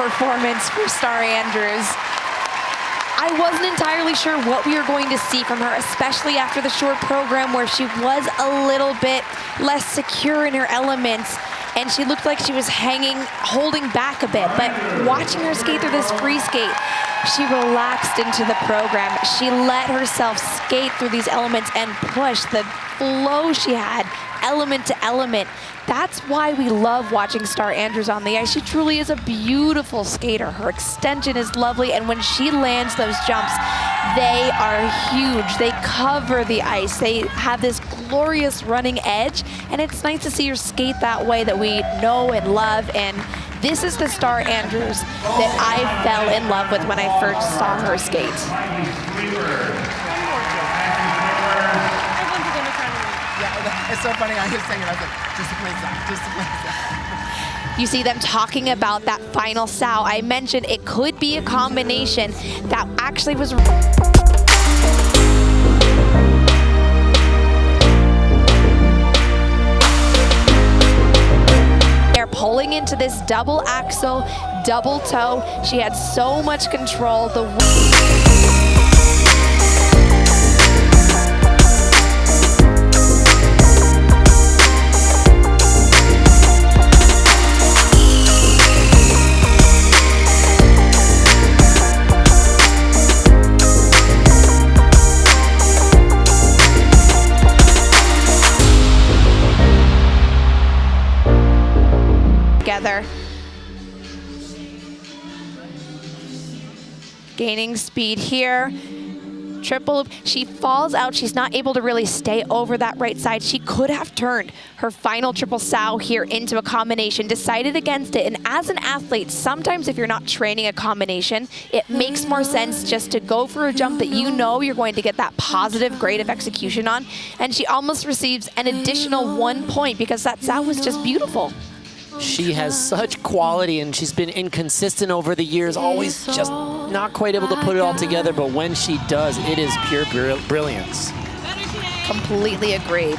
performance for Starr Andrews. I wasn't entirely sure what we were going to see from her, especially after the short program where she was a little bit less secure in her elements and she looked like she was holding back a bit. But watching her skate through this free skate, she relaxed into the program. She let herself skate through these elements and push the flow she had, element to element. That's why we love watching Starr Andrews on the ice. She truly is a beautiful skater. Her extension is lovely, and when she lands those jumps, they are huge. They cover the ice. They have this glorious running edge, and it's nice to see her skate that way that we know and love. And this is the Starr Andrews that I fell in love with when I first saw her skate. It's so funny, I was saying it, I was like, just to play that, just to play that. You see them talking about that final sow. I mentioned it could be a combination that actually was... They're pulling into this double axel, double toe. She had so much control. Together. Gaining speed here. Triple loop. She falls out. She's not able to really stay over that right side. She could have turned her final triple sow here into a combination, decided against it. And as an athlete, sometimes if you're not training a combination, it makes more sense just to go for a jump that you know you're going to get that positive grade of execution on. And she almost receives an additional 1 point because that sow was just beautiful. She has such quality, and she's been inconsistent over the years, always just not quite able to put it all together, but when she does, it is pure brilliance. Completely agreed.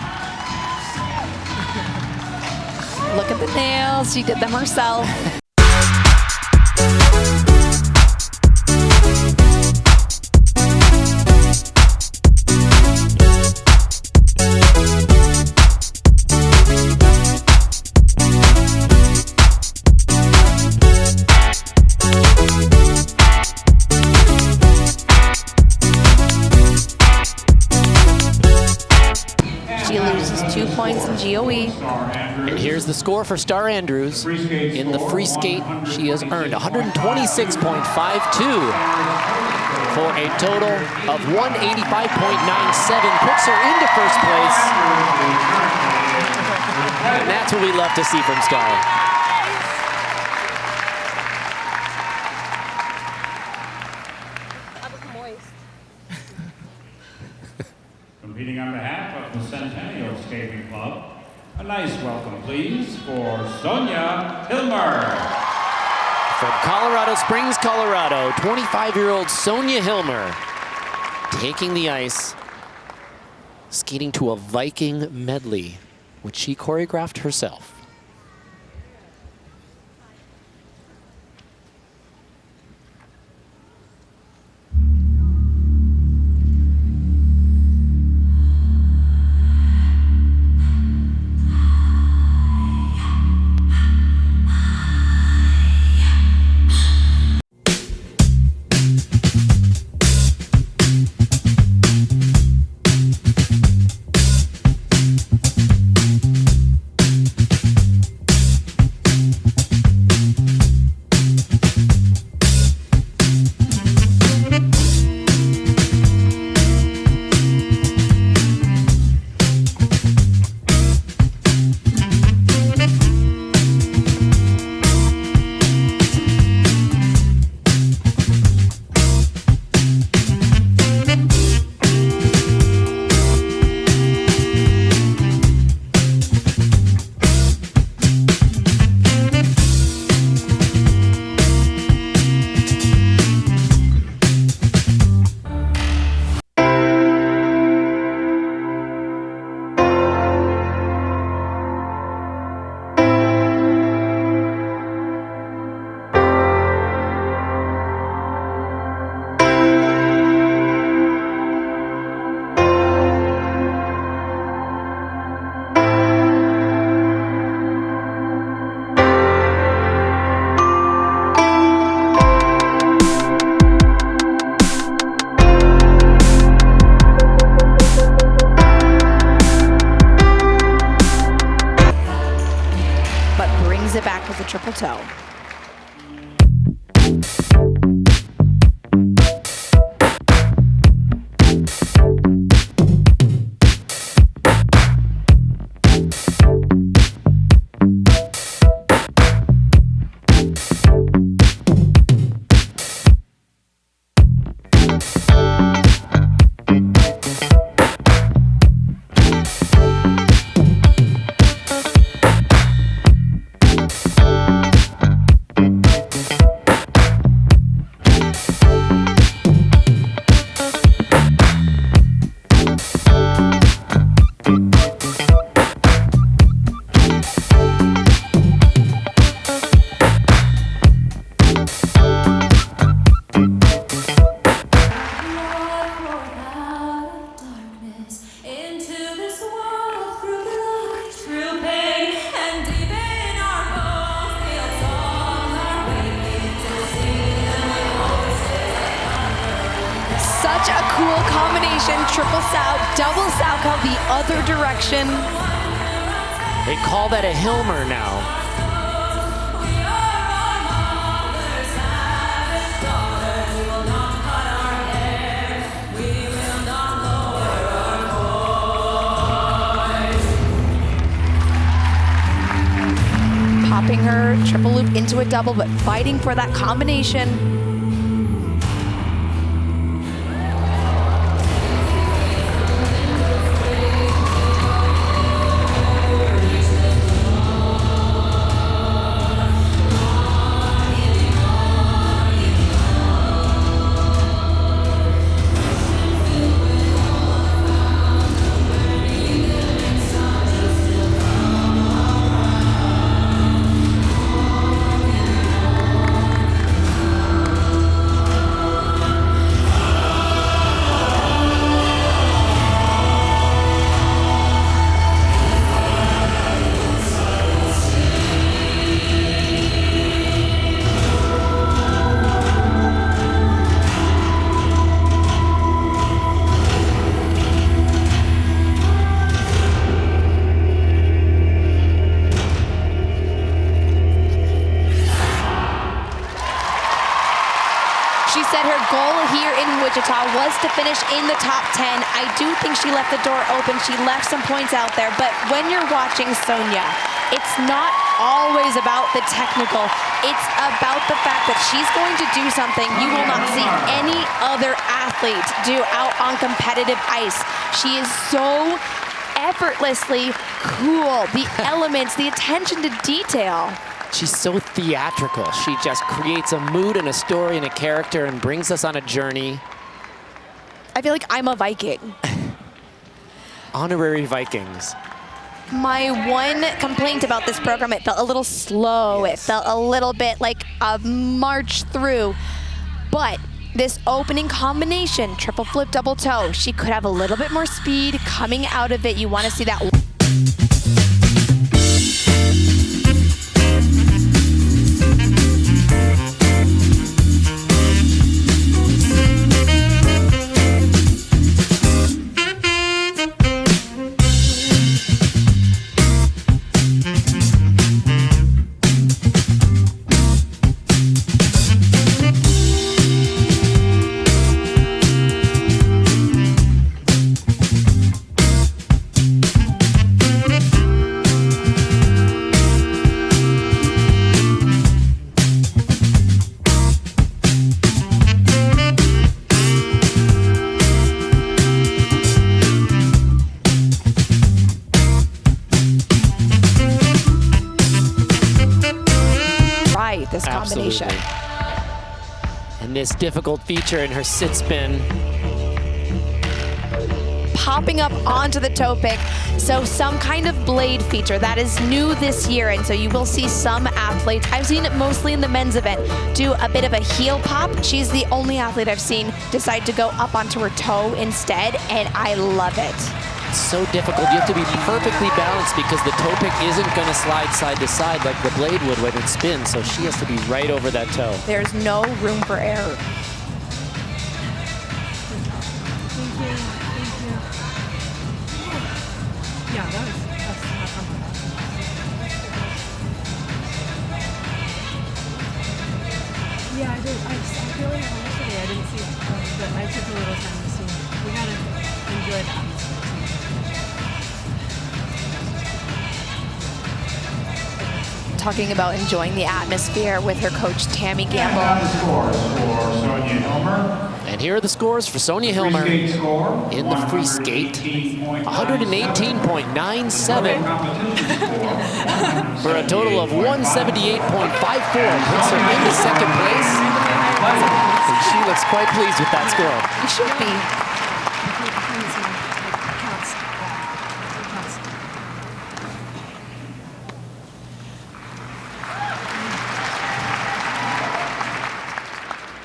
Look at the nails, she did them herself. GOE. And here's the score for Starr Andrews. In the free skate, she has earned 126.52 for a total of 185.97. Puts her into first place. And that's what we love to see from Starr. Competing on behalf of the Centennial Skating Club, a nice welcome, please, for Sonja Hilmer. From Colorado Springs, Colorado, 25-year-old Sonja Hilmer taking the ice, skating to a Viking medley, which she choreographed herself. toe. Triple sow, double sow count the other direction. They call that a Hilmer now. Popping her triple loop into a double, but fighting for that combination. Was to finish in the top 10. I do think she left the door open. She left some points out there, but when you're watching Sonja, it's not always about the technical. It's about the fact that she's going to do something you will not see any other athlete do out on competitive ice. She is so effortlessly cool. The elements, the attention to detail. She's so theatrical. She just creates a mood and a story and a character and brings us on a journey. I feel like I'm a Viking. Honorary Vikings. My one complaint about this program, it felt a little slow. Yes. It felt a little bit like a march through. But this opening combination, triple flip, double toe, she could have a little bit more speed coming out of it. You want to see that. This combination. Absolutely. And this difficult feature in her sit spin. Popping up onto the toe pick. So some kind of blade feature that is new this year. And so you will see some athletes, I've seen it mostly in the men's event, do a bit of a heel pop. She's the only athlete I've seen decide to go up onto her toe instead. And I love it. It's so difficult. You have to be perfectly balanced because the toe pick isn't going to slide side to side like the blade would when it spins. So she has to be right over that toe. There's no room for error. talking about enjoying the atmosphere with her coach, Tammy And Gamble. now the scores for Sonja Hilmer. And here are the scores for Sonja Hilmer in the free skate. 118.97 for a total of 178.54. Puts her into second place. And she looks quite pleased with that score. You should be.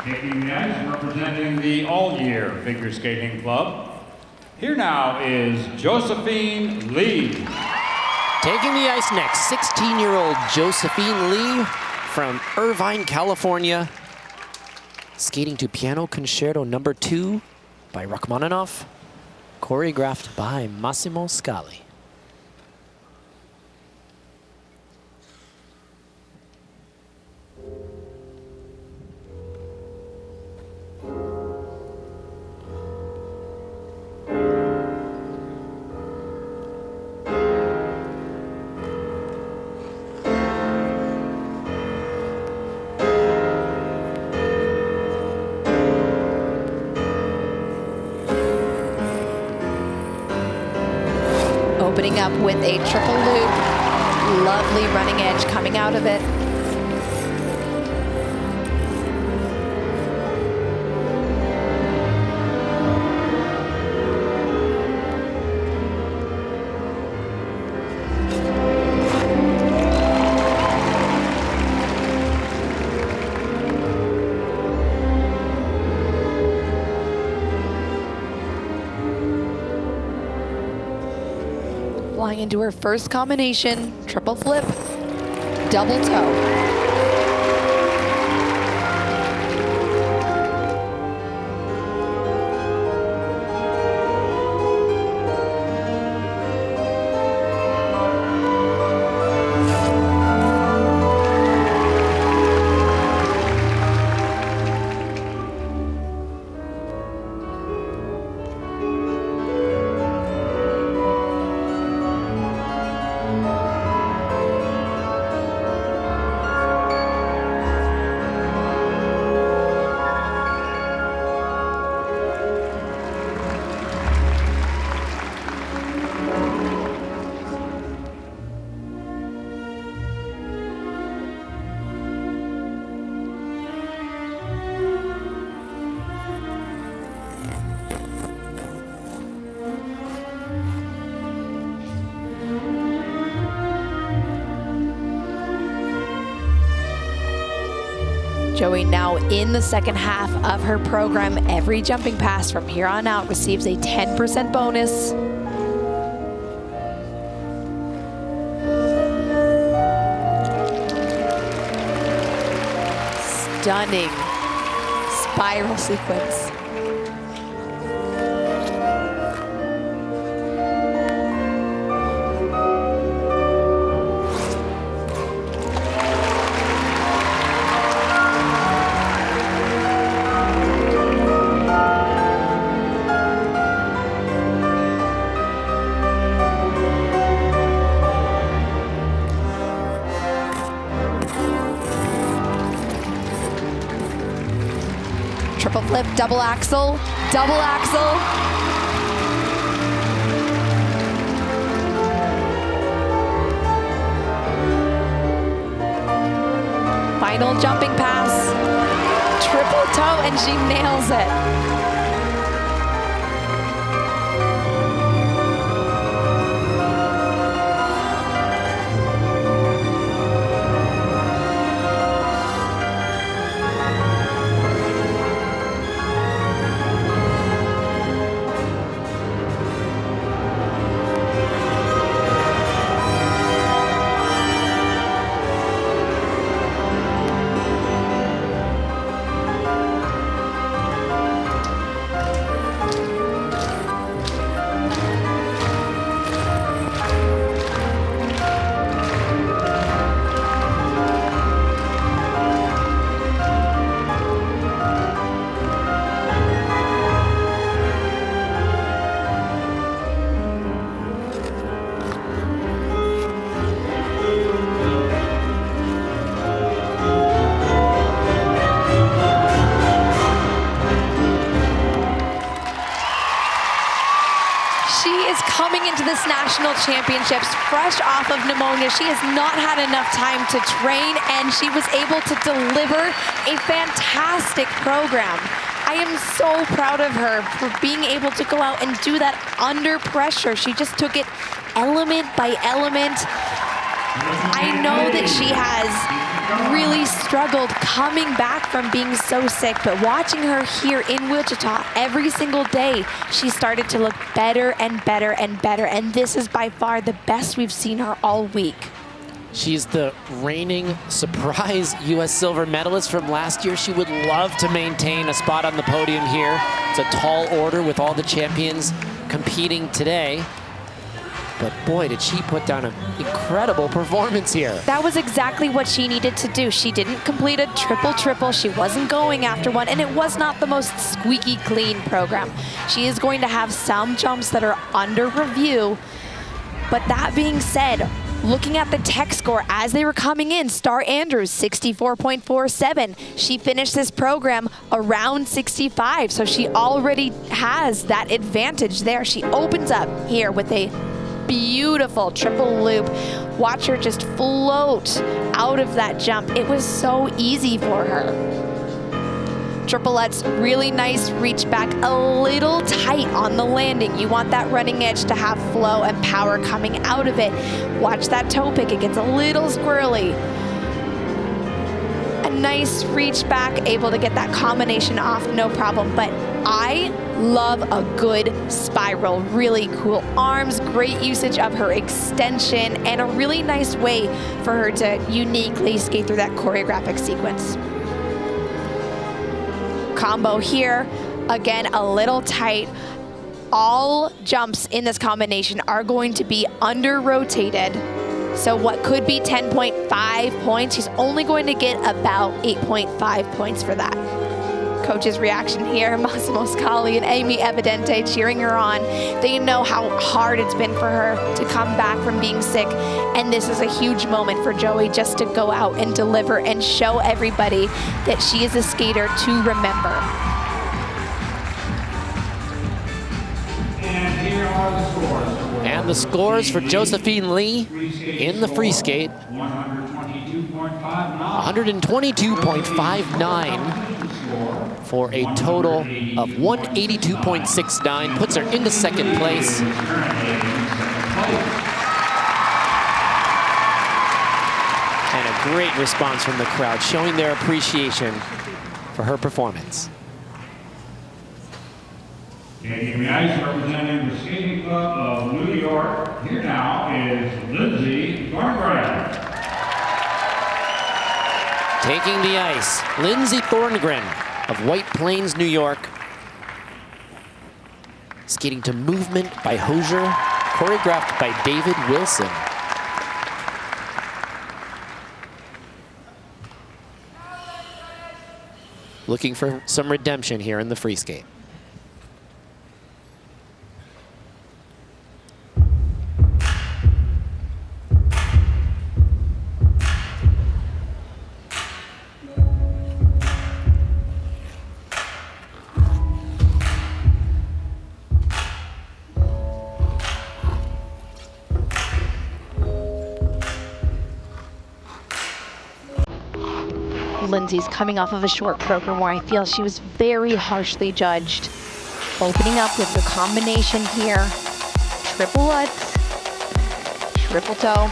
Taking the ice, representing the All-Year Figure Skating Club. Here now is Josephine Lee. Taking the ice next, 16-year-old Josephine Lee from Irvine, California. Skating to Piano Concerto No. 2 by Rachmaninoff, choreographed by Massimo Scali. Opening up with a triple loop. Lovely running edge coming out of it. Flying into her first combination, triple flip, double toe. Joey now in the second half of her program. Every jumping pass from here on out receives a 10% bonus. Stunning spiral sequence. Triple flip, double axel, double axel. Final jumping pass, triple toe, and she nails it. She is coming into this national championships fresh off of pneumonia. She has not had enough time to train, and she was able to deliver a fantastic program. I am so proud of her for being able to go out and do that under pressure. She just took it element by element. I know that she has really struggled coming back from being so sick, but watching her here in Wichita every single day, she started to look better and better and better, and this is by far the best we've seen her all week. She's the reigning surprise U.S. silver medalist from last year. She would love to maintain a spot on the podium here. It's a tall order with all the champions competing today. But boy, did she put down an incredible performance here. That was exactly what she needed to do. She didn't complete a triple-triple. She wasn't going after one, and it was not the most squeaky clean program. She is going to have some jumps that are under review. But that being said, looking at the tech score as they were coming in, Starr Andrews, 64.47. She finished this program around 65, so she already has that advantage there. She opens up here with a beautiful triple loop. Watch her just float out of that jump. It was so easy for her. Triplets, really nice reach back, a little tight on the landing. You want that running edge to have flow and power coming out of it. Watch that toe pick, it gets a little squirrely. A nice reach back, able to get that combination off, no problem. But I love a good spiral, really cool arms, great usage of her extension, and a really nice way for her to uniquely skate through that choreographic sequence. Combo here, again, a little tight. All jumps in this combination are going to be under rotated. So what could be 10.5 points, she's only going to get about 8.5 points for that. Coach's reaction here, Massimo Scali and Amy Evidente cheering her on. They know how hard it's been for her to come back from being sick, and this is a huge moment for Joey just to go out and deliver and show everybody that she is a skater to remember. And here are the scores. And the scores for Josephine Lee in the free skate. 122.59 for a total of 182.69, puts her into second place. And a great response from the crowd, showing their appreciation for her performance. Taking the ice, representing the Skating Club of New York, here now is Lindsay Thorngren. Taking the ice, Lindsay Thorngren of White Plains, New York. Skating to Movement by Hosier, choreographed by David Wilson. Looking for some redemption here in the free skate. Lindsay's coming off of a short program where I feel she was very harshly judged. Opening up with the combination here. Triple Lutz, triple toe.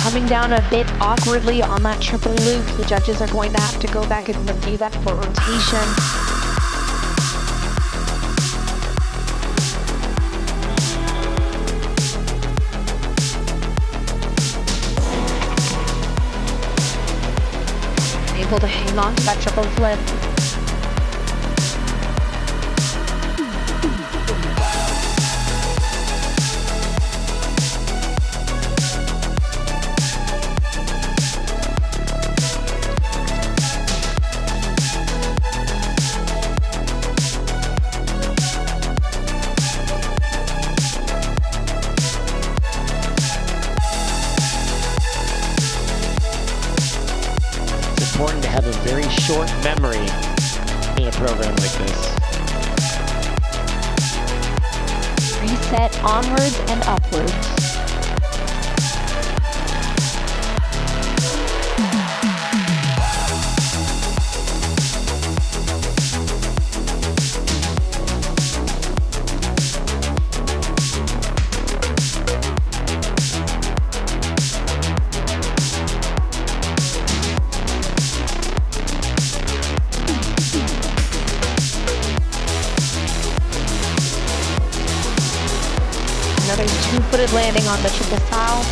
Coming down a bit awkwardly on that triple loop. The judges are going to have to go back and review that for rotation. Able to hang on to that triple flip. important to have a very short memory in a program like this. Reset onwards and upwards. Another two-footed landing on the triple foul.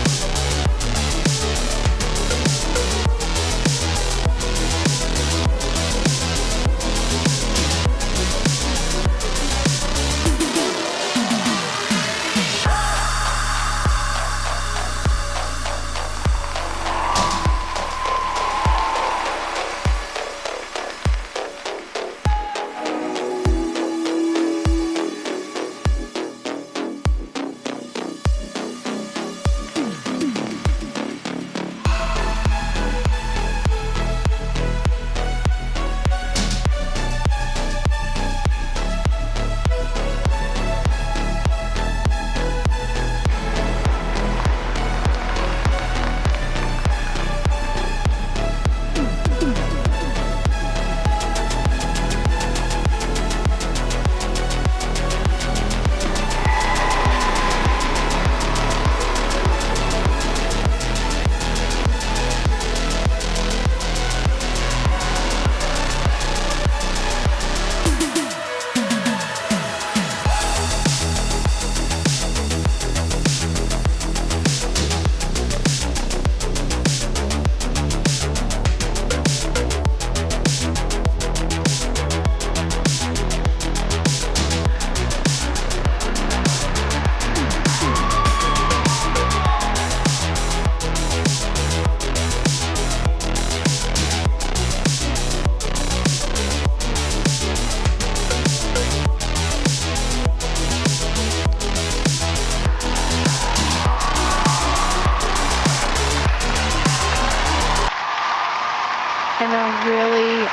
And a really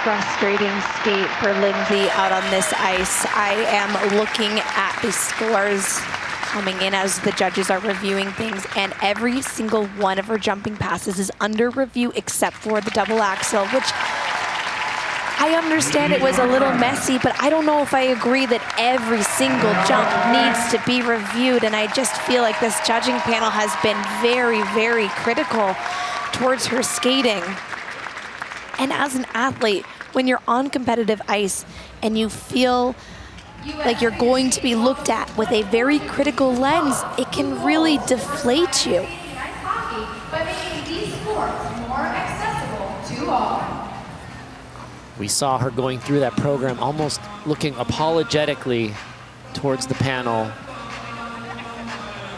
frustrating skate for Lindsay out on this ice. I am looking at the scores coming in as the judges are reviewing things, and every single one of her jumping passes is under review except for the double axel, which I understand it was a little messy, but I don't know if I agree that every single jump needs to be reviewed, and I just feel like this judging panel has been very, very critical towards her skating. And as an athlete, when you're on competitive ice and you feel like you're going to be looked at with a very critical lens, it can really deflate you. By making these sports more accessible to all. We saw her going through that program almost looking apologetically towards the panel.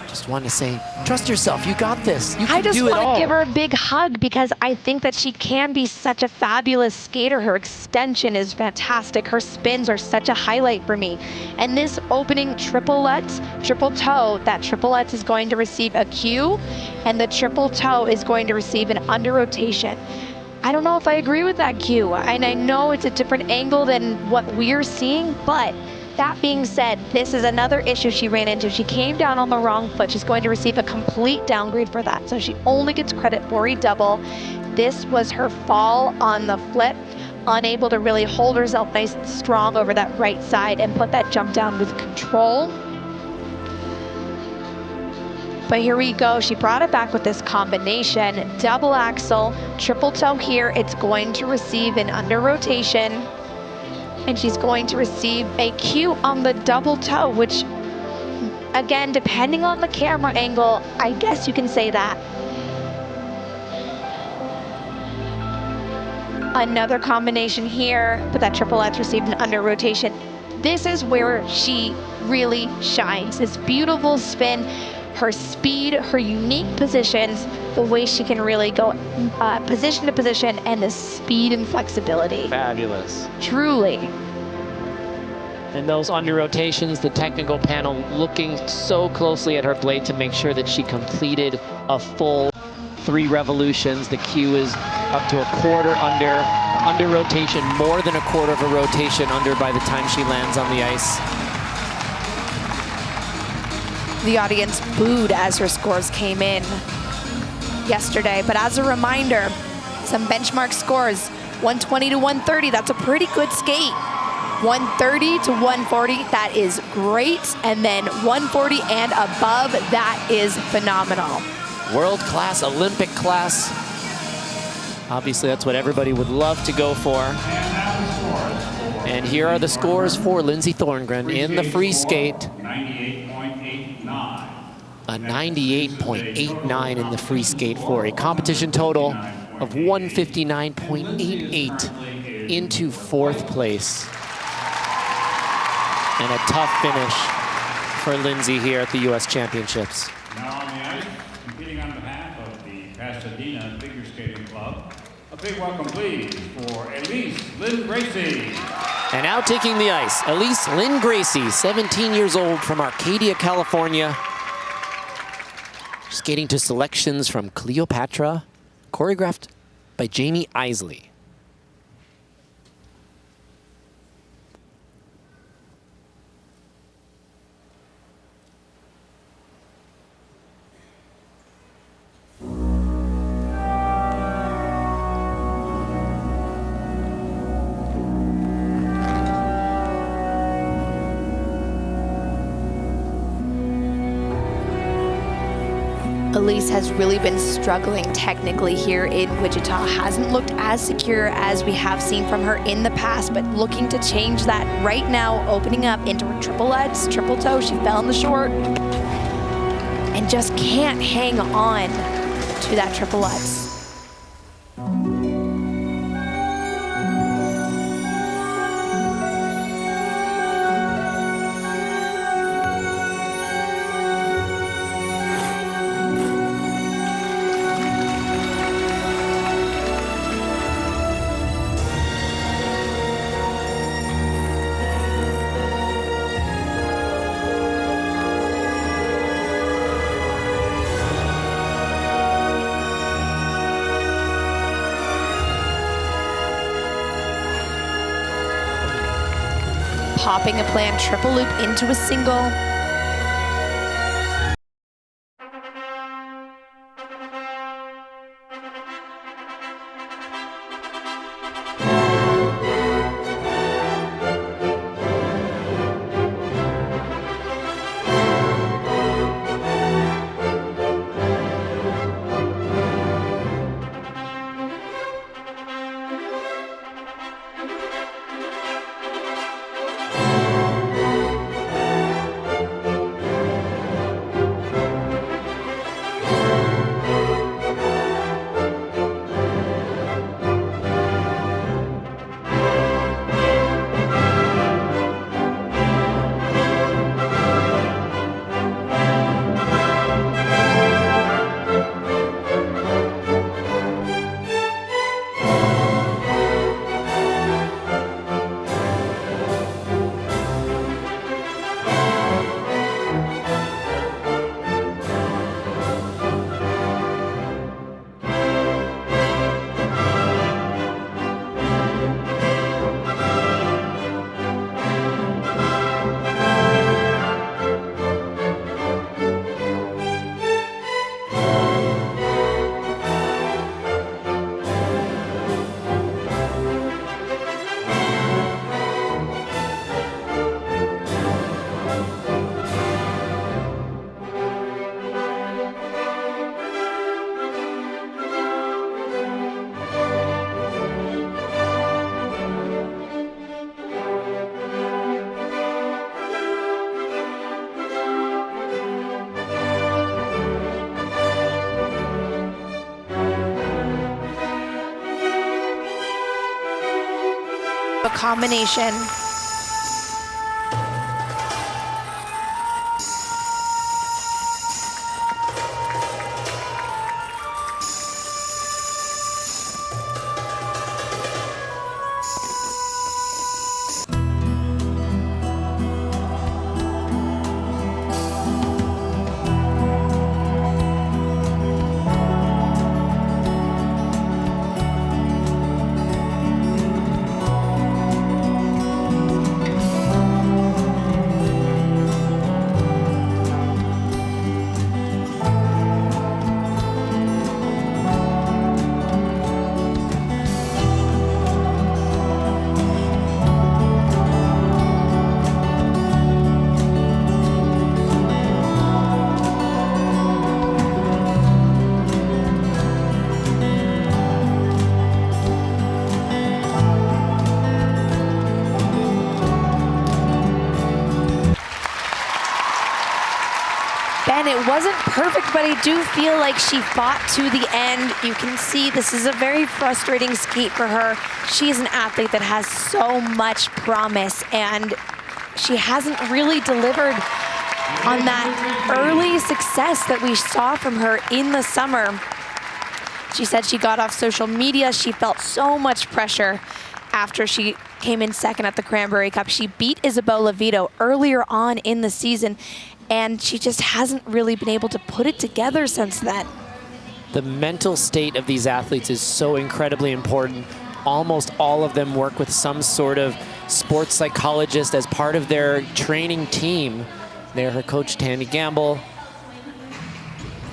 Just want to say, trust yourself, you got this. You can do it all. I just want to give her a big hug because I think that she can be such a fabulous skater. Her extension is fantastic. Her spins are such a highlight for me. And this opening triple toe, that triple is going to receive a Q, and the triple toe is going to receive an under rotation. I don't know if I agree with that Q, and I know it's a different angle than what we're seeing, but that being said, this is another issue she ran into. She came down on the wrong foot. She's going to receive a complete downgrade for that. So she only gets credit for a double. This was her fall on the flip, unable to really hold herself nice and strong over that right side and put that jump down with control. But here we go. She brought it back with this combination. Double axel, triple toe here. It's going to receive an under rotation. And she's going to receive a Q on the double toe, which, again, depending on the camera angle, I guess you can say that. Another combination here, but that triple X received an under rotation. This is where she really shines. This beautiful spin, her speed, her unique positions, the way she can really go position to position, and the speed and flexibility. Fabulous. Truly. And those under rotations, the technical panel looking so closely at her blade to make sure that she completed a full 3 revolutions. The Q is up to a quarter under rotation, more than a quarter of a rotation under by the time she lands on the ice. The audience booed as her scores came in yesterday, but as a reminder, some benchmark scores, 120 to 130, that's a pretty good skate. 130 to 140, that is great. And then 140 and above, that is phenomenal. World class, Olympic class. Obviously, that's what everybody would love to go for. And here are the scores for Lindsay Thorngren in the free skate. 98.89. A 98.89 in the free skate for a competition total of 159.88 into 4th place. And a tough finish for Lindsay here at the U.S. Championships. Now on the ice, competing on behalf of the Pasadena Figure Skating Club, a big welcome please for Elyce Lin-Gracey. And now taking the ice, Elyce Lin-Gracey, 17 years old from Arcadia, California. Skating to selections from Cleopatra, choreographed by Jamie Isley. Elyce has really been struggling technically here in Wichita. Hasn't looked as secure as we have seen from her in the past, but looking to change that right now, opening up into her triplets, triple toe. She fell in the short and just can't hang on to that triplets. Popping a planned triple loop into a single. A combination. it wasn't perfect, but I do feel like she fought to the end. You can see this is a very frustrating skate for her. She is an athlete that has so much promise, and she hasn't really delivered on that early success that we saw from her in the summer. She said she got off social media. She felt so much pressure after she came in second at the Cranberry Cup. She beat Isabel Levito earlier on in the season, and she just hasn't really been able to put it together since then. The mental state of these athletes is so incredibly important. Almost all of them work with some sort of sports psychologist as part of their training team. They're her coach, Tammy Gamble.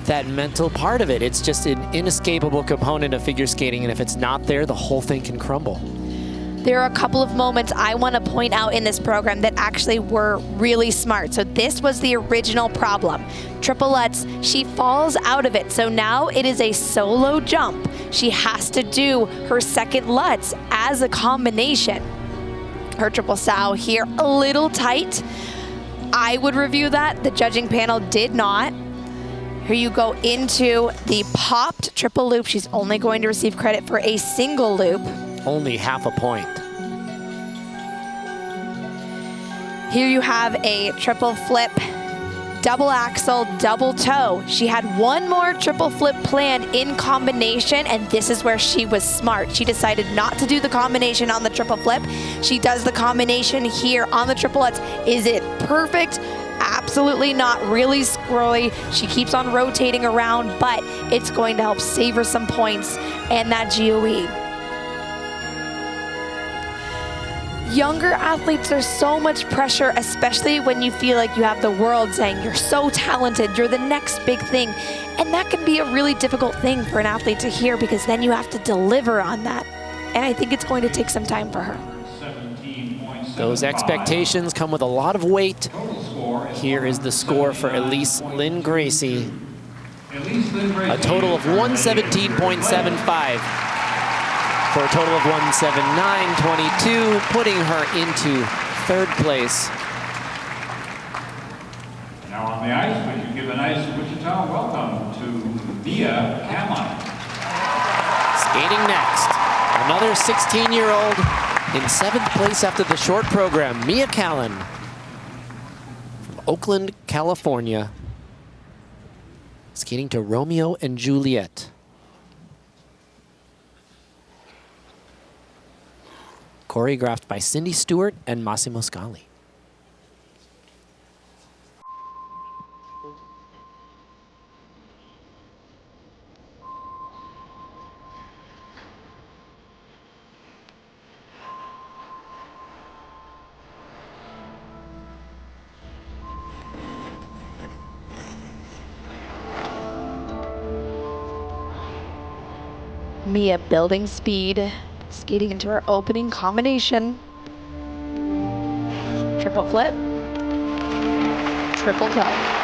That mental part of it, it's just an inescapable component of figure skating, and if it's not there, the whole thing can crumble. There are a couple of moments I want to point out in this program that actually were really smart. So this was the original problem. Triple Lutz, she falls out of it. So now it is a solo jump. She has to do her second Lutz as a combination. Her triple sow here, a little tight. I would review that. The judging panel did not. Here you go into the popped triple loop. She's only going to receive credit for a single loop. Only half a point. Here you have a triple flip, double axel, double toe. She had one more triple flip planned in combination, and this is where she was smart. She decided not to do the combination on the triple flip. She does the combination here on the triple Lutz. Is it perfect? Absolutely not. Really squirrely. She keeps on rotating around, but it's going to help save her some points and that GOE. Younger athletes, there's so much pressure, especially when you feel like you have the world saying you're so talented, you're the next big thing. And that can be a really difficult thing for an athlete to hear, because then you have to deliver on that. And I think it's going to take some time for her. Those expectations come with a lot of weight. Here is the score for Elyce Lin-Gracey. A total of 117.75 for a total of 179.22, putting her into third place. Now on the ice, we can give a nice Wichita welcome to Mia Kalin. Skating next, another 16-year-old in seventh place after the short program, Mia Kalin from Oakland, California, skating to Romeo and Juliet. Choreographed by Cindy Stewart and Massimo Scali. Mia building speed, skating into her opening combination. Triple flip, triple toe.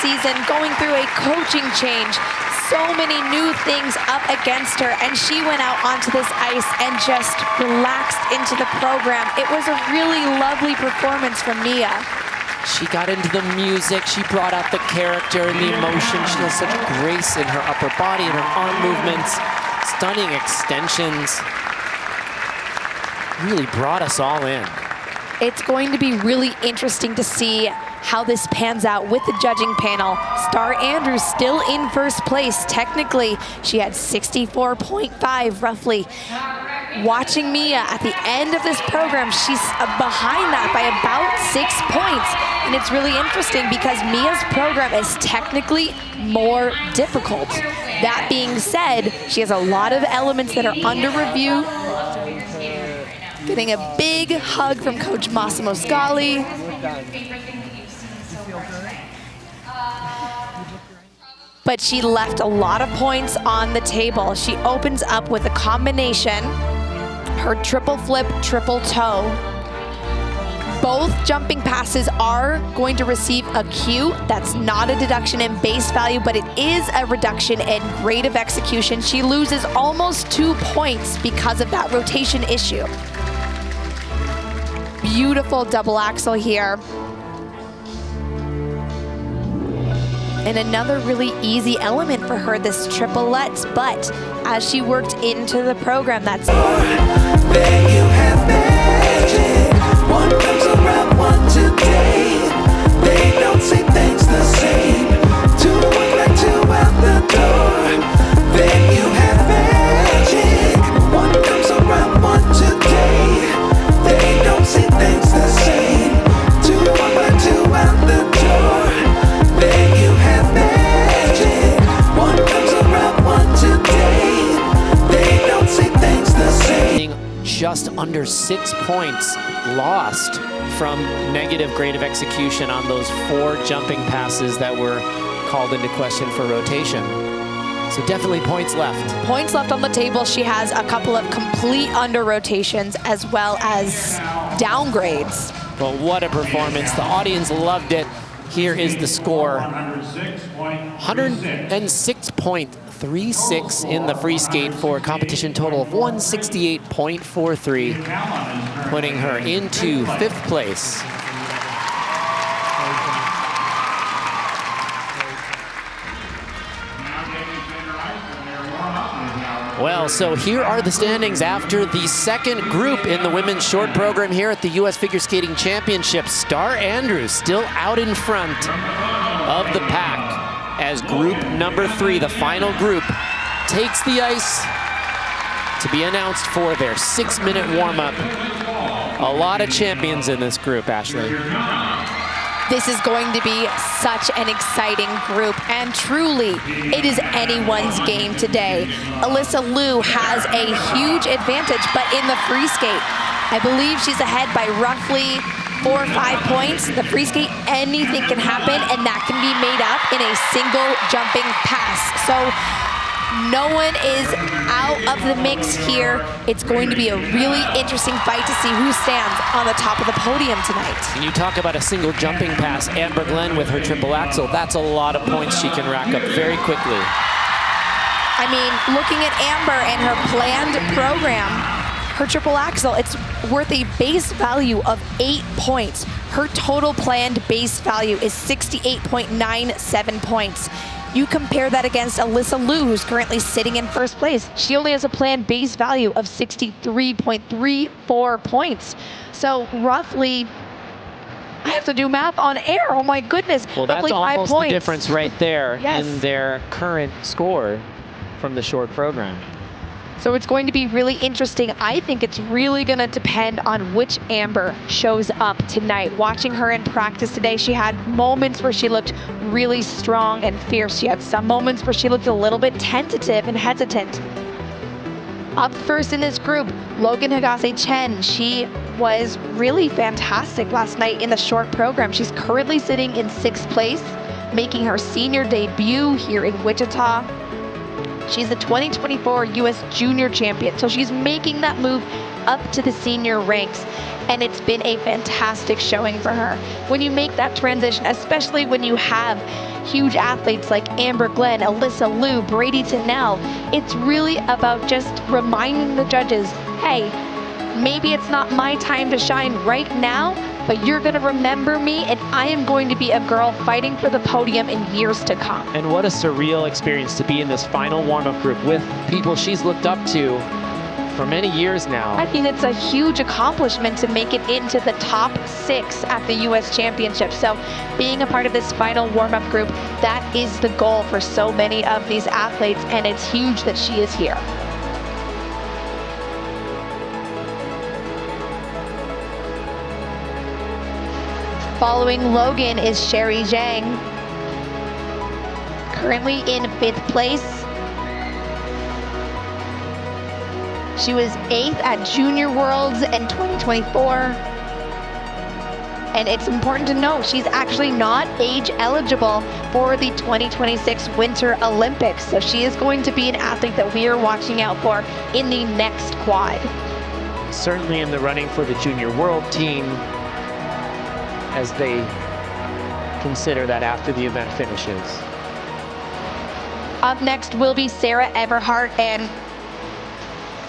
season, going through a coaching change, so many new things up against her, and she went out onto this ice and just relaxed into the program. It was a really lovely performance from Mia. She got into the music, she brought out the character and the emotion. She has such grace in her upper body and her arm movements, stunning extensions. Really brought us all in. It's going to be really interesting to see how this pans out with the judging panel. Starr Andrews still in first place. Technically, she had 64.5 roughly. Watching Mia at the end of this program, she's behind that by about 6 points. And it's really interesting because Mia's program is technically more difficult. That being said, she has a lot of elements that are under review. Getting a big hug from Coach Massimo Scali. But she left a lot of points on the table. She opens up with a combination, her triple flip, triple toe. Both jumping passes are going to receive a Q. That's not a deduction in base value, but it is a reduction in grade of execution. She loses almost 2 points because of that rotation issue. Beautiful double axel here. And another really easy element for her, this triplets, but as she worked into the program, that's... There you have magic. One comes around, one today. They don't see things the same. Two look like two out the door. There you have magic. One comes around, one today. They don't see things the same. Two look like two out the door. There you have magic. One comes around, one today. They don't see things the same. Just under 6 points lost from negative grade of execution on those 4 jumping passes that were called into question for rotation. So definitely points left. Points left on the table. She has a couple of complete under rotations as well as downgrades. But what a performance. The audience loved it. Here is the score. 106.36 in the free skate for a competition total of 168.43, putting her into 5th place. Well, so here are the standings after the second group in the women's short program here at the U.S. Figure Skating Championships. Starr Andrews still out in front of the pack as group number 3, the final group, takes the ice to be announced for their 6-minute warm-up. A lot of champions in this group, Ashley. This is going to be such an exciting group, and truly, it is anyone's game today. Alysa Liu has a huge advantage, but in the free skate, I believe she's ahead by roughly 4 or 5 points. The free skate, anything can happen, and that can be made up in a single jumping pass. So no one is out of the mix here. It's going to be a really interesting fight to see who stands on the top of the podium tonight. And you talk about a single jumping pass, Amber Glenn with her triple axel. That's a lot of points she can rack up very quickly. I mean, looking at Amber and her planned program, her triple axel, it's worth a base value of 8 points. Her total planned base value is 68.97 points. You compare that against Alysa Liu, who's currently sitting in first place. She only has a planned base value of 63.34 points. So roughly, I have to do math on air, oh my goodness. Well, that's roughly almost 5 points. the difference right there Yes. in their current score from the short program. So it's going to be really interesting. I think it's really going to depend on which Amber shows up tonight. Watching her in practice today, she had moments where she looked really strong and fierce. She had some moments where she looked a little bit tentative and hesitant. Up first in this group, Logan Higase-Chen. She was really fantastic last night in the short program. She's currently sitting in 6th place, making her senior debut here in Wichita. She's the 2024 U.S. Junior Champion, so she's making that move up to the senior ranks. And it's been a fantastic showing for her. When you make that transition, especially when you have huge athletes like Amber Glenn, Alysa Liu, Bradie Tennell, it's really about just reminding the judges, hey, maybe it's not my time to shine right now, but you're gonna remember me, and I am going to be a girl fighting for the podium in years to come. And what a surreal experience to be in this final warm-up group with people she's looked up to for many years now. I think it's a huge accomplishment to make it into the top 6 at the U.S. Championship. So being a part of this final warm-up group, that is the goal for so many of these athletes, and it's huge that she is here. Following Logan is Sherry Zhang, currently in 5th place. She was 8th at Junior Worlds in 2024. And it's important to note, she's actually not age eligible for the 2026 Winter Olympics. So she is going to be an athlete that we are watching out for in the next quad. Certainly in the running for the Junior World team, as they consider that after the event finishes. Up next will be Sarah Everhardt, and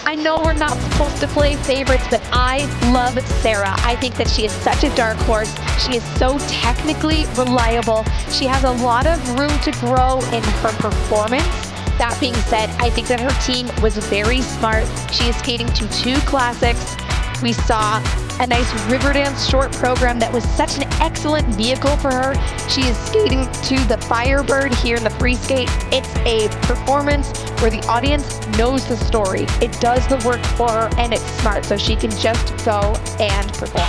I know we're not supposed to play favorites, but I love Sarah. I think that she is such a dark horse. She is so technically reliable. She has a lot of room to grow in her performance. That being said, I think that her team was very smart. She is skating to 2 classics. We saw a nice river dance short program that was such an excellent vehicle for her. She is skating to the Firebird here in the free skate. It's a performance where the audience knows the story. It does the work for her, and it's smart, so she can just go and perform.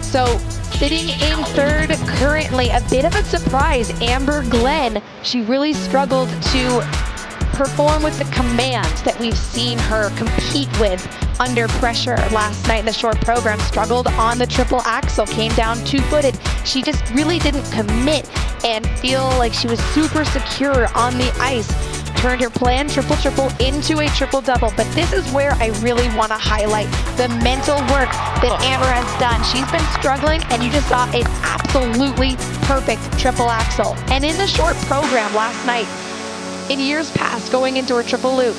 So sitting in 3rd currently, a bit of a surprise, Amber Glenn. She really struggled to perform with the command that we've seen her compete with under pressure last night in the short program. Struggled on the triple axel, came down 2-footed. She just really didn't commit and feel like she was super secure on the ice. Turned her planned triple-triple into a triple-double. But this is where I really want to highlight the mental work that Amber has done. She's been struggling, and you just saw an absolutely perfect triple axel. And in the short program last night, in years past, going into her triple loop,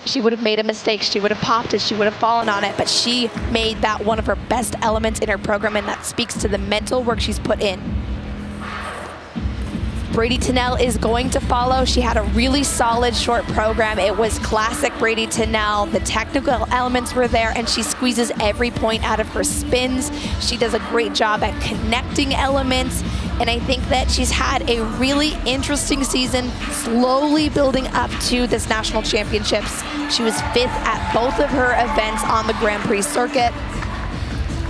she would have made a mistake. She would have popped it. She would have fallen on it. But she made that one of her best elements in her program, and that speaks to the mental work she's put in. Bradie Tennell is going to follow. She had a really solid short program. It was classic Bradie Tennell. The technical elements were there, and she squeezes every point out of her spins. She does a great job at connecting elements, and I think that she's had a really interesting season, slowly building up to this national championships. She was 5th at both of her events on the Grand Prix circuit,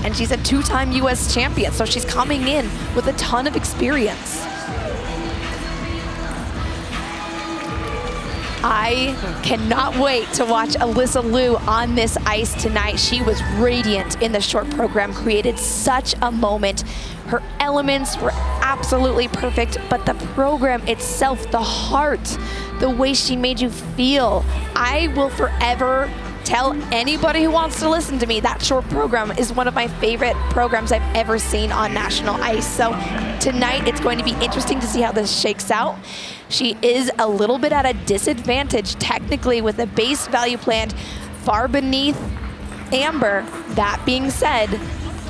and she's a 2-time US champion, so she's coming in with a ton of experience. I cannot wait to watch Alysa Liu on this ice tonight. She was radiant in the short program, created such a moment. Her elements were absolutely perfect, but the program itself, the heart, the way she made you feel, I will forever tell anybody who wants to listen to me that short program is one of my favorite programs I've ever seen on national ice. So tonight it's going to be interesting to see how this shakes out. She is a little bit at a disadvantage technically with a base value planned far beneath Amber. That being said,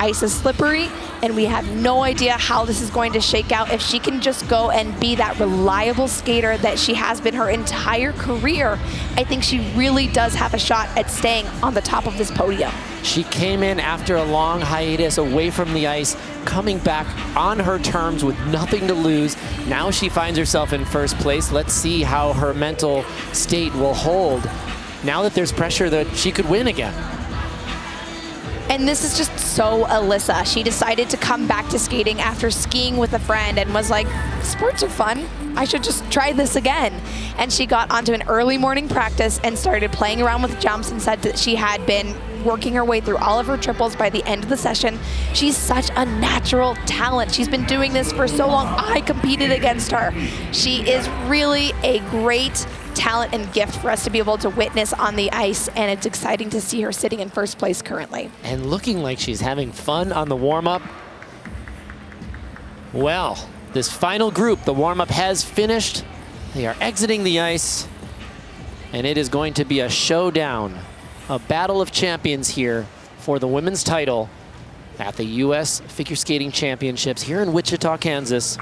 ice is slippery, and we have no idea how this is going to shake out. If she can just go and be that reliable skater that she has been her entire career, I think she really does have a shot at staying on the top of this podium. She came in after a long hiatus away from the ice, coming back on her terms with nothing to lose. Now she finds herself in 1st place. Let's see how her mental state will hold now that there's pressure that she could win again. And this is just so Alysa. She decided to come back to skating after skiing with a friend and was like, sports are fun. I should just try this again. And she got onto an early morning practice and started playing around with jumps and said that she had been working her way through all of her triples by the end of the session. She's such a natural talent. She's been doing this for so long. I competed against her. She is really a great talent and gift for us to be able to witness on the ice, and it's exciting to see her sitting in first place currently. And looking like she's having fun on the warm-up. Well, this final group, the warm-up has finished. They are exiting the ice, and it is going to be a showdown, a battle of champions here for the women's title at the U.S. Figure Skating Championships here in Wichita, Kansas.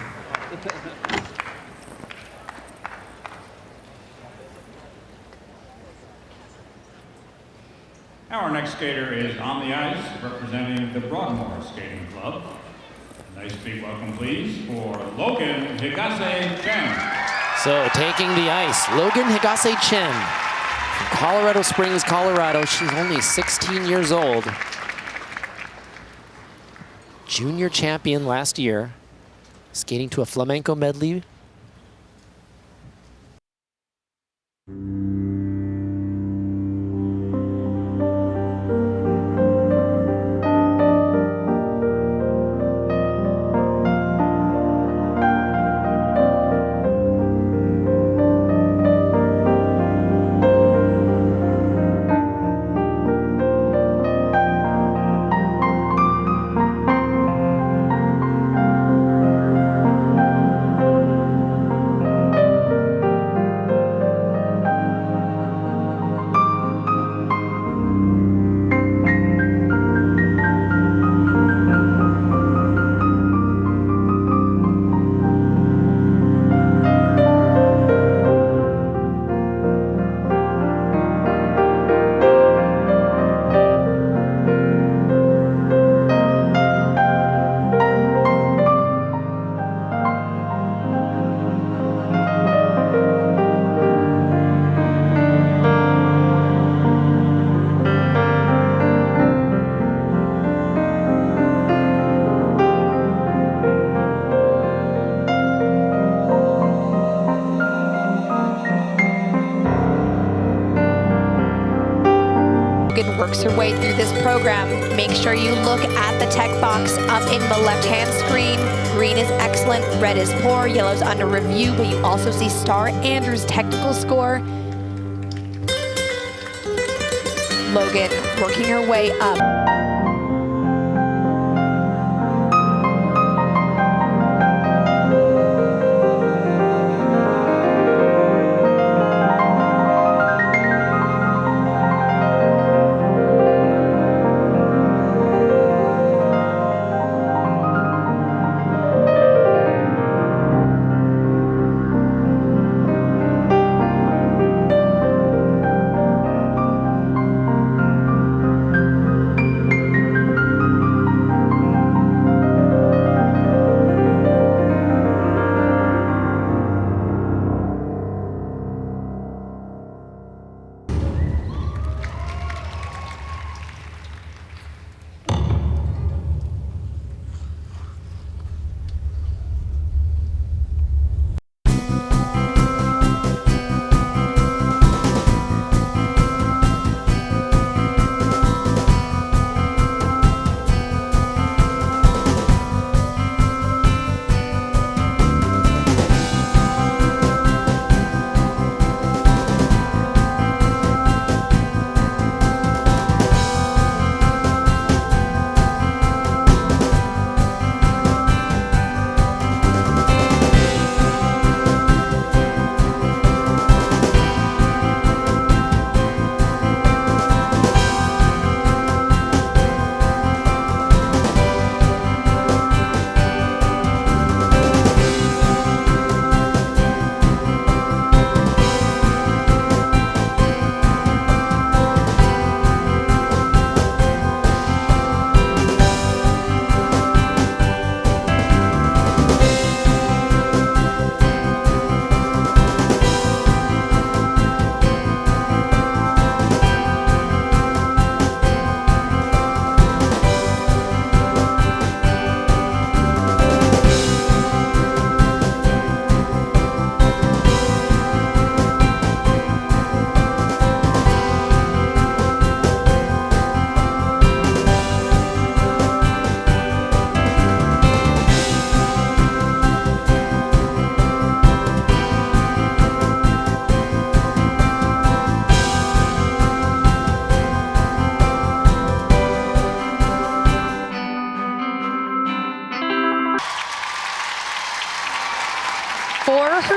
Our next skater is on the ice representing the Broadmoor Skating Club. A nice big welcome, please, for Logan Higase-Chen. So taking the ice, Logan Higase-Chen from Colorado Springs, Colorado. She's only 16 years old. Junior champion last year, skating to a flamenco medley. Works her way through this program. Make sure you look at the tech box up in the left-hand screen. Green is excellent, red is poor, yellow's under review, but you also see Starr Andrews' technical score. Logan working her way up.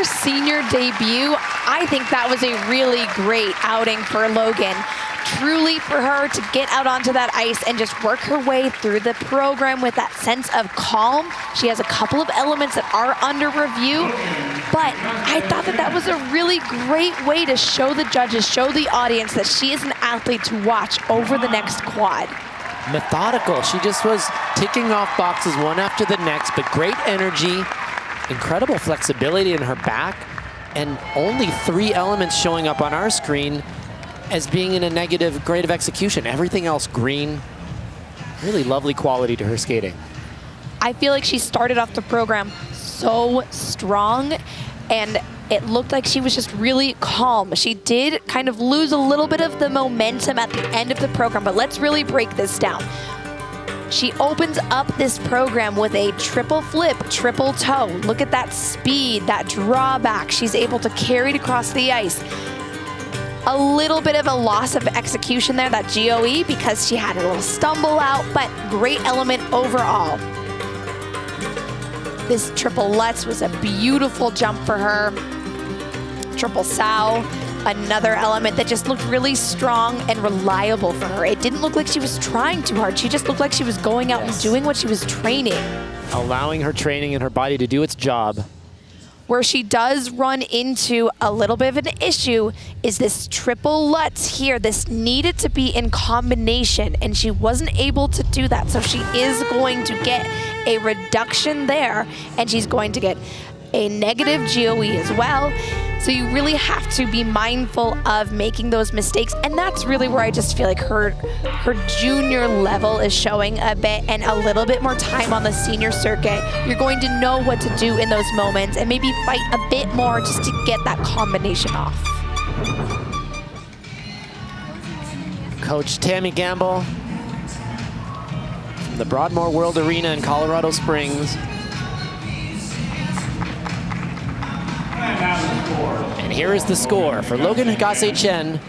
her senior debut, I think that was a really great outing for Logan. Truly for her to get out onto that ice and just work her way through the program with that sense of calm. She has a couple of elements that are under review, but I thought that that was a really great way to show the judges, show the audience that she is an athlete to watch over the next quad. Methodical. She just was ticking off boxes one after the next, but great energy, incredible flexibility in her back, and only 3 elements showing up on our screen as being in a negative grade of execution. Everything else green. Really lovely quality to her skating. I feel like she started off the program so strong, and it looked like she was just really calm. She did kind of lose a little bit of the momentum at the end of the program, but let's really break this down. She opens up this program with a triple flip, triple toe. Look at that speed, that drawback. She's able to carry it across the ice. A little bit of a loss of execution there, that GOE, because she had a little stumble out, but great element overall. This triple Lutz was a beautiful jump for her. Triple sow, another element that just looked really strong and reliable for her. It didn't look like she was trying too hard. She just looked like she was going out and doing what she was training. Allowing her training and her body to do its job. Where she does run into a little bit of an issue is this triple Lutz here. This needed to be in combination, and she wasn't able to do that. So she is going to get a reduction there, and she's going to get a negative GOE as well. So you really have to be mindful of making those mistakes, and that's really where I just feel like her junior level is showing a bit, and a little bit more time on the senior circuit. You're going to know what to do in those moments and maybe fight a bit more just to get that combination off. Coach Tammy Gamble from the Broadmoor World Arena in Colorado Springs. And here is the score for Logan Higase-Chen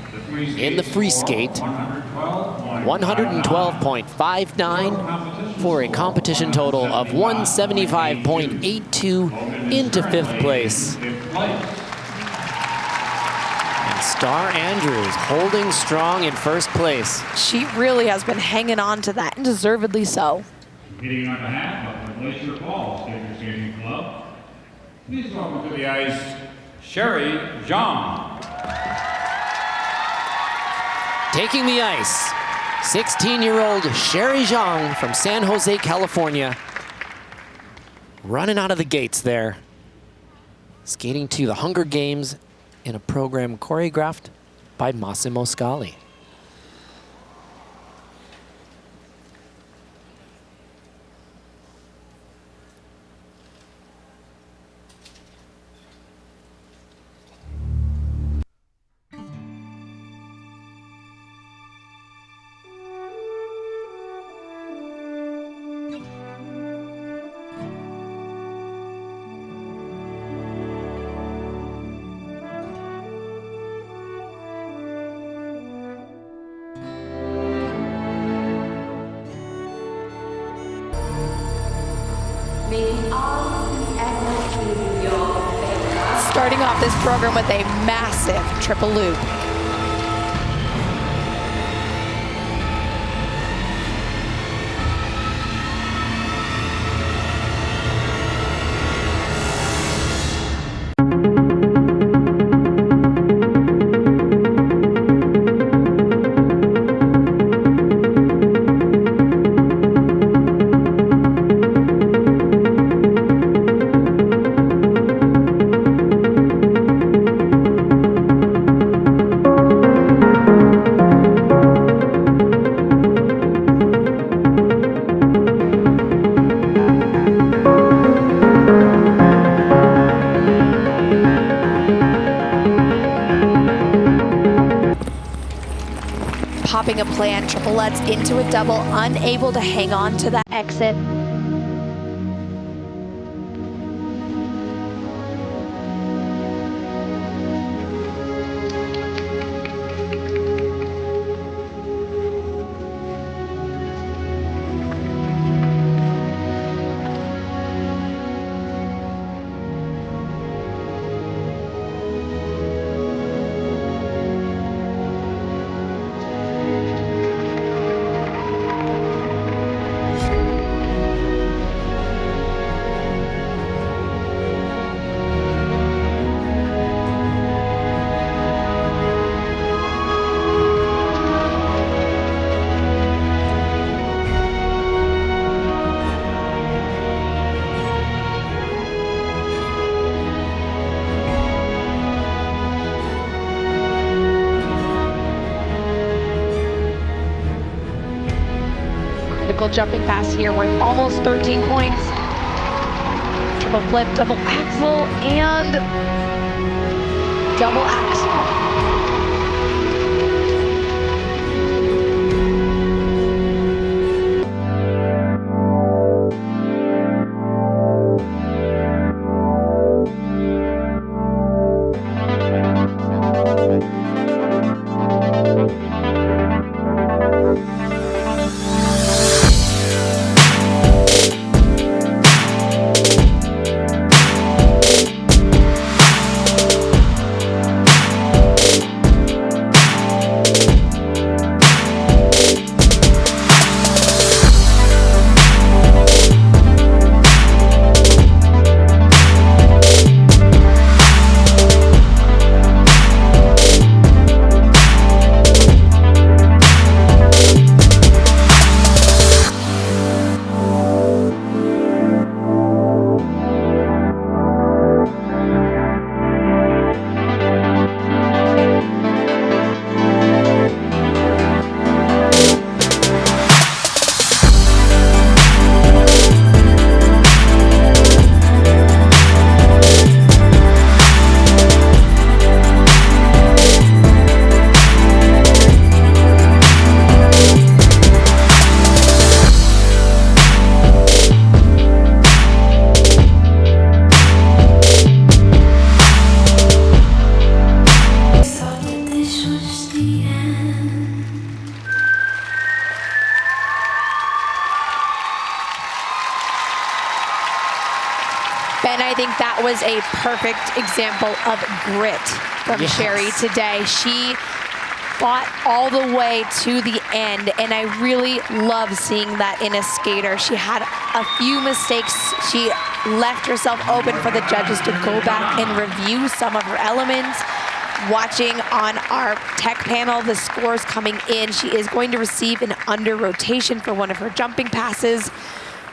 in the free skate. 112.59 for a competition total of 175.82 into 5th place. And Starr Andrews holding strong in 1st place. She really has been hanging on to that, and deservedly so. Competing on behalf of the Glacier Falls Figure Skating Club, please welcome to the ice, Zhang. Taking the ice, 16-year-old Zhang from San Jose, California. Running out of the gates there. Skating to the Hunger Games in a program choreographed by Massimo Scali. Starting off this program with a massive triple loop. Popping a plan, triple Lutz into a double, unable to hang on to that exit. vertical jumping pass here worth almost 13 points. Triple flip, double axel, and double axel. Ben, I think that was a perfect example of grit from Sherry today. She fought all the way to the end, and I really love seeing that in a skater. She had a few mistakes. She left herself open for the judges to go back and review some of her elements. Watching on our tech panel, the scores coming in, she is going to receive an under rotation for one of her jumping passes.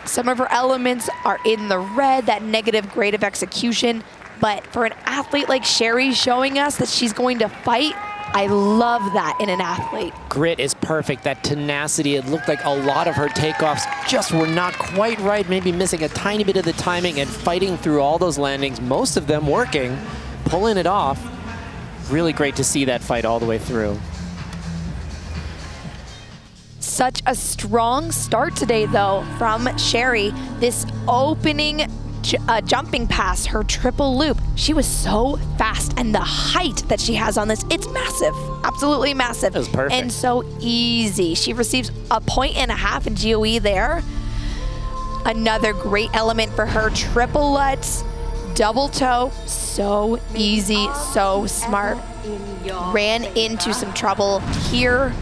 Some of her elements are in the red, that negative grade of execution. But for an athlete like Sherry showing us that she's going to fight, I love that in an athlete. Grit is perfect, that tenacity. It looked like a lot of her takeoffs just were not quite right, maybe missing a tiny bit of the timing and fighting through all those landings, most of them working, pulling it off. Really great to see that fight all the way through. Such a strong start today, though, from Sherry. This opening jumping pass, her triple loop, she was so fast, and the height that she has on this, it's massive, absolutely massive. It was perfect. And so easy. She receives a 1.5 in GOE there. Another great element for her, triple lutz, double toe, so easy, so smart. Ran into some trouble here.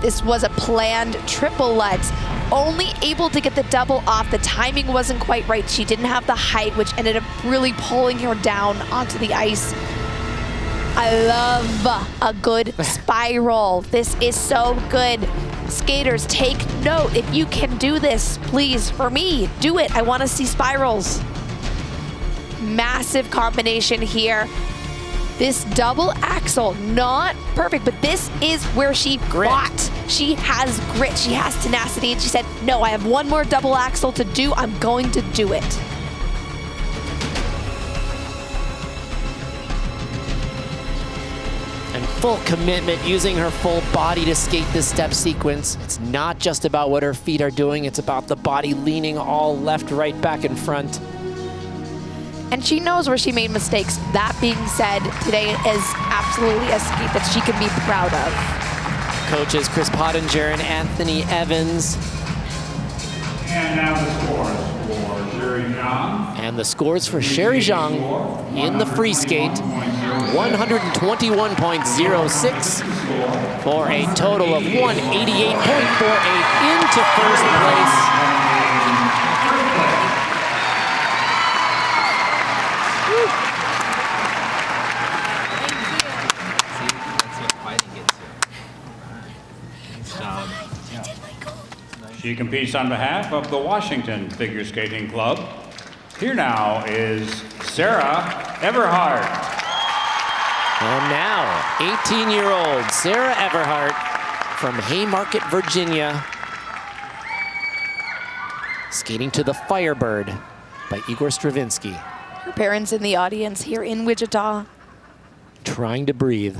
This was a planned triple lutz, only able to get the double off. The timing wasn't quite right. She didn't have the height, which ended up really pulling her down onto the ice. I love a good spiral. This is so good. Skaters, take note. If you can do this, please, for me, do it. I want to see spirals. Massive combination here. This double axel, not perfect, but this is where she fought. She has grit, she has tenacity, and she said, no, I have one more double axel to do, I'm going to do it. And full commitment, using her full body to skate this step sequence. It's not just about what her feet are doing, it's about the body leaning all left, right, back, and front. And she knows where she made mistakes. That being said, today is absolutely a skate that she can be proud of. Coaches Chris Pottinger and Anthony Evans. And now the scores for Sherry Zhang. And the scores for Sherry Zhang in the free skate, 121.06 for a total of 188.48 into first place. She competes on behalf of the Washington Figure Skating Club. Here now is Sarah Everhardt. And now, 18-year-old Sarah Everhardt from Haymarket, Virginia. Skating to the Firebird by Igor Stravinsky. Her parents in the audience here in Wichita. Trying to breathe.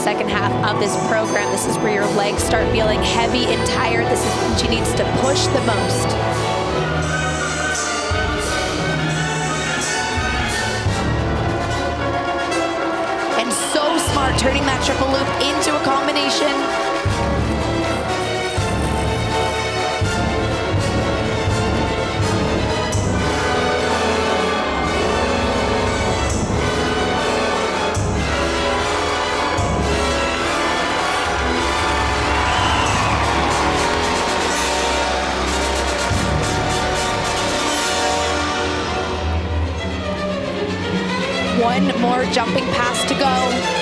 second half of this program. This is where your legs start feeling heavy and tired. This is when she needs to push the most. And so smart turning that triple loop into a combination. One more jumping pass to go.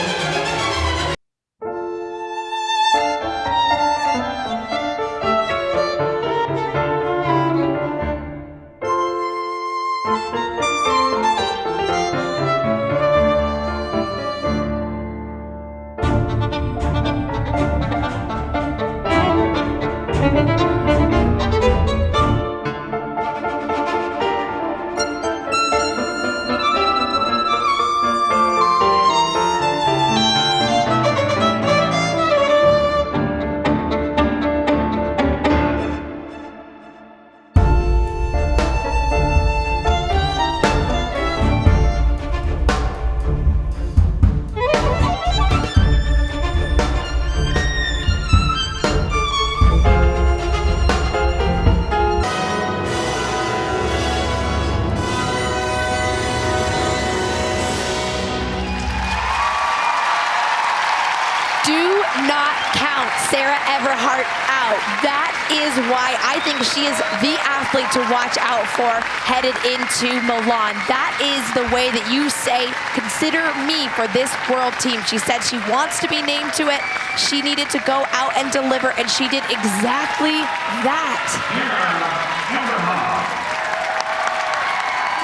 Everhardt out. That is why I think she is the athlete to watch out for headed into Milan. That is the way that you say, consider me for this world team. She said she wants to be named to it. She needed to go out and deliver, and she did exactly that.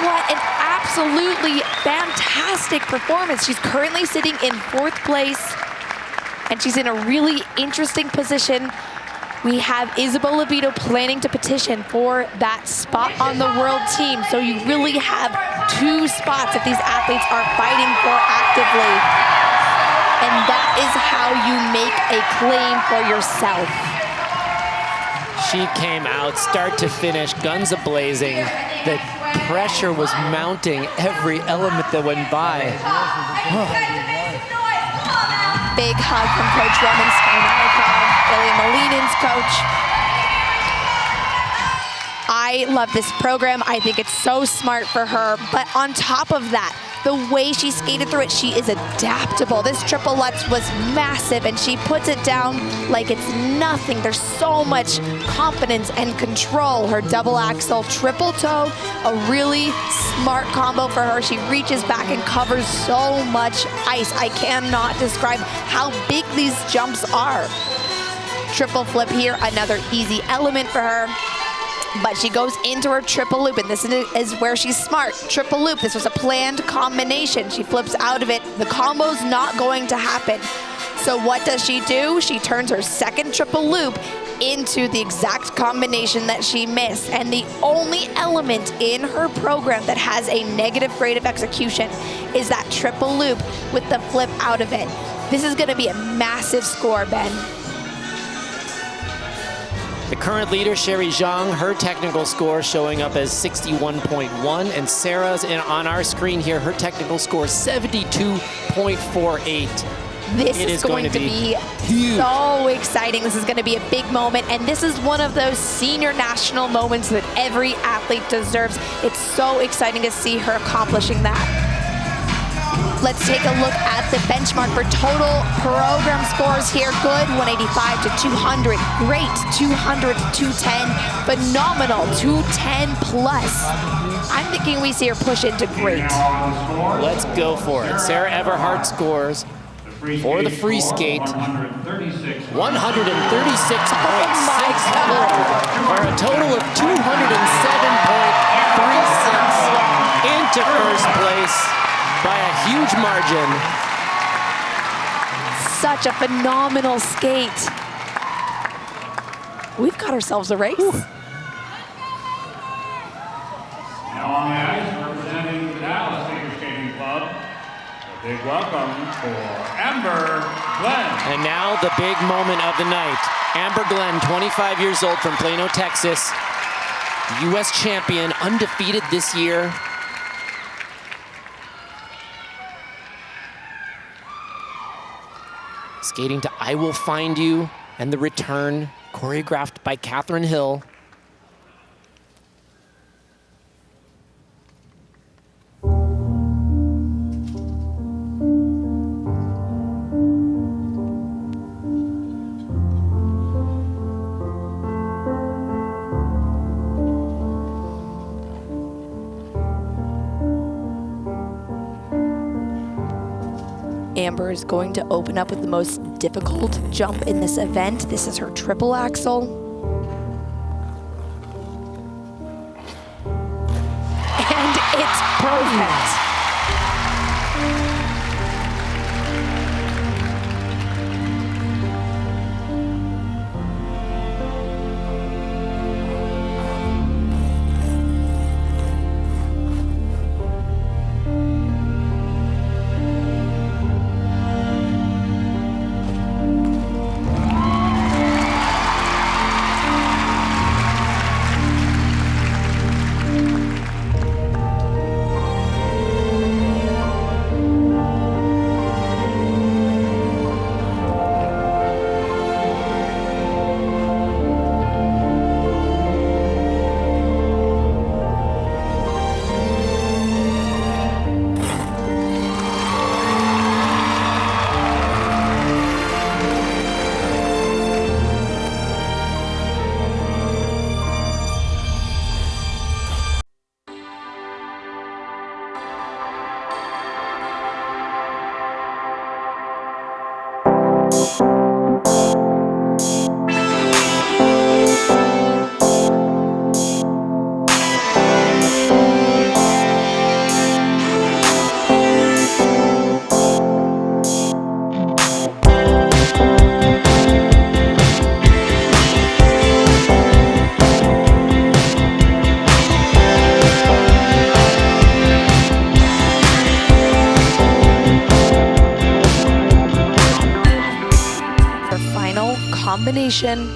What an absolutely fantastic performance. She's currently sitting in 4th place, and she's in a really interesting position. We have Isabel Levito planning to petition for that spot on the world team. So you really have 2 spots that these athletes are fighting for actively. And that is how you make a claim for yourself. She came out start to finish, guns a-blazing. The pressure was mounting every element that went by. Big hug from Coach Roman Skarnaikov, Ilya Molinen's coach. I love this program. I think it's so smart for her. But on top of that, the way she skated through it, she is adaptable. This triple Lutz was massive, and she puts it down like it's nothing. There's so much confidence and control. Her double axel, triple toe, a really smart combo for her. She reaches back and covers so much ice. I cannot describe how big these jumps are. Triple flip here, another easy element for her. But she goes into her triple loop, and this is where she's smart. Triple loop, this was a planned combination. She flips out of it. The combo's not going to happen. So what does she do? She turns her second triple loop into the exact combination that she missed. And the only element in her program that has a negative grade of execution is that triple loop with the flip out of it. This is gonna be a massive score, Ben. The current leader, Sherry Zhang, her technical score showing up as 61.1, and Sarah's on our screen here, her technical score 72.48. This is going to be huge. So exciting. This is going to be a big moment, and this is one of those senior national moments that every athlete deserves. It's so exciting to see her accomplishing that. Let's take a look at the benchmark for total program scores here. Good, 185 to 200. Great, 200 to 210. Phenomenal, 210 plus. I'm thinking we see her push into great. Let's go for it. Sarah Everhardt scores for the free skate 136.64 for a total of 207.36 into first place by a huge margin. Such a phenomenal skate. We've got ourselves a race. Now on the ice, representing the Dallas Figure Skating Club, a big welcome for Amber Glenn. And now the big moment of the night. Amber Glenn, 25 years old from Plano, Texas. U.S. champion, undefeated this year. Skating to I Will Find You and The Return, choreographed by Catherine Hill. Amber is going to open up with the most difficult jump in this event. This is her triple axel. And it's perfect. determination.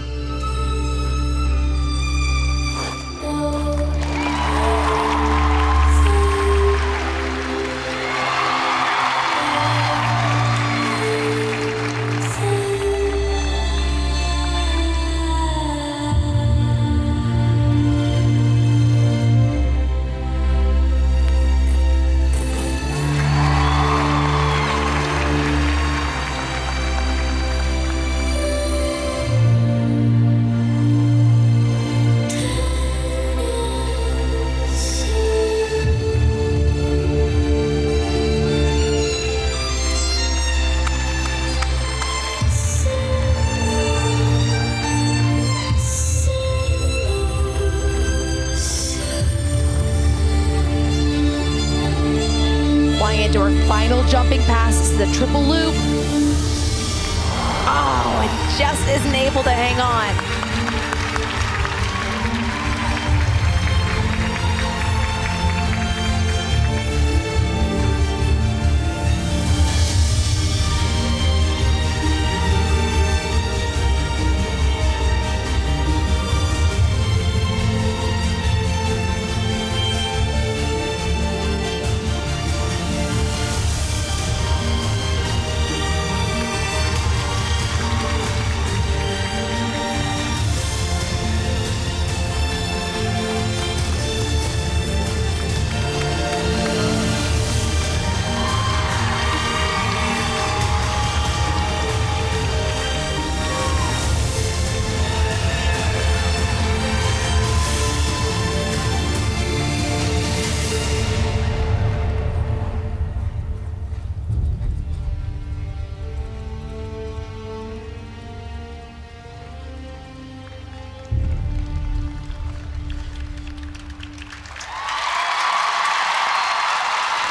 Into her final jumping pass. This is a triple loop. Oh, and just isn't able to hang on.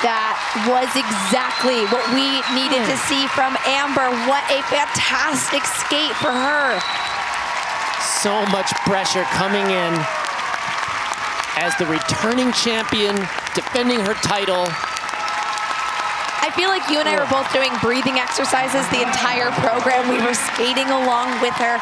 That was exactly what we needed to see from Amber. What a fantastic skate for her. So much pressure coming in as the returning champion, defending her title. I feel like you and I were both doing breathing exercises the entire program. We were skating along with her.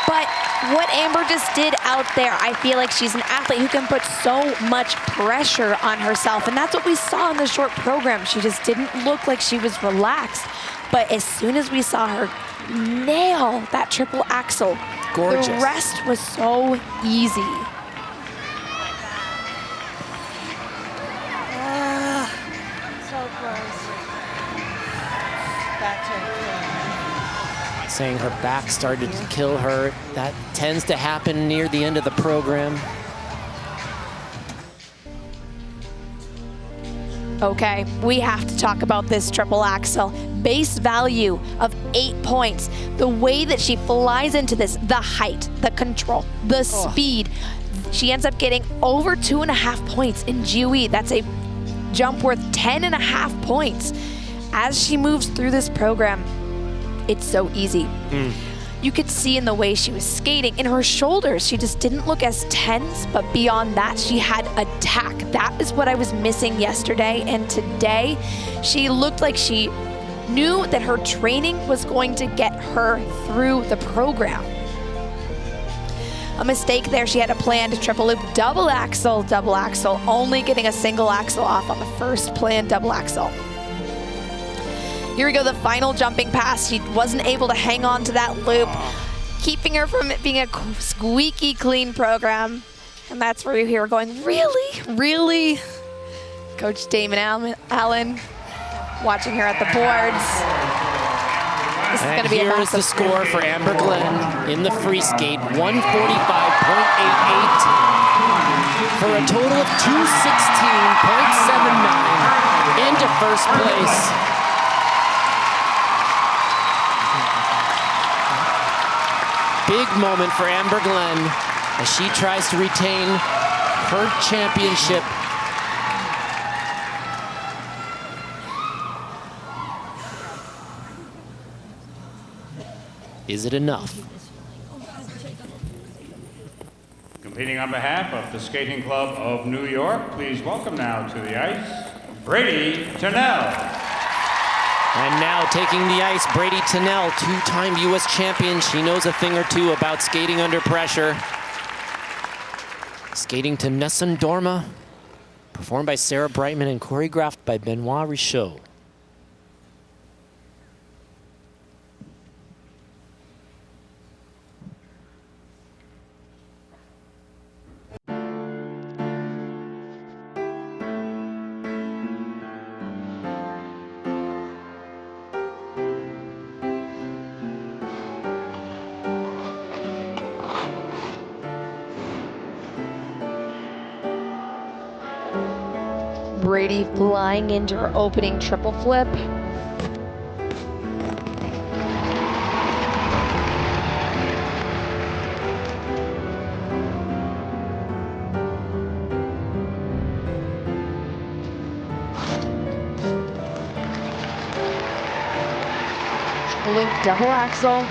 But what Amber just did out there, I feel like she's an athlete who can put so much pressure on herself. And that's what we saw in the short program. She just didn't look like she was relaxed. But as soon as we saw her nail that triple axel, gorgeous, the rest was so easy. So close. Back to saying her back started to kill her. That tends to happen near the end of the program. Okay, we have to talk about this triple axel. Base value of 8 points. The way that she flies into this, the height, the control, the speed. She ends up getting over 2.5 points in GOE. That's a jump worth 10.5 points. As she moves through this program, it's so easy. You could see in the way she was skating, in her shoulders, she just didn't look as tense, but beyond that, she had attack. That is what I was missing yesterday, and today, she looked like she knew that her training was going to get her through the program. A mistake there, she had a planned triple loop, double axel, only getting a single axel off on the first planned double axel. Here we go, the final jumping pass. She wasn't able to hang on to that loop, keeping her from it being a squeaky clean program. And that's where you hear her going, really, really? Coach Damon Allen watching her at the boards. This is going to be a here's the score for Amber Glenn in the free skate, 145.88 for a total of 216.79 into first place. Big moment for Amber Glenn as she tries to retain her championship. Is it enough? Competing on behalf of the Skating Club of New York, please welcome now to the ice, Bradie Tennell. And now taking the ice, Bradie Tennell, two-time U.S. champion. She knows a thing or two about skating under pressure. Skating to Nessun Dorma, performed by Sarah Brightman and choreographed by Benoit Richaud. Bradie flying into her opening triple flip. Loop double axel.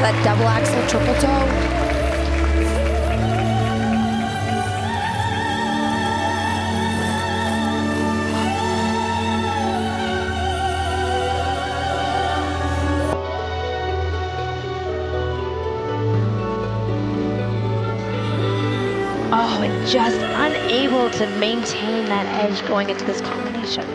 That double axel triple toe. Oh, and just unable to maintain that edge going into this combination.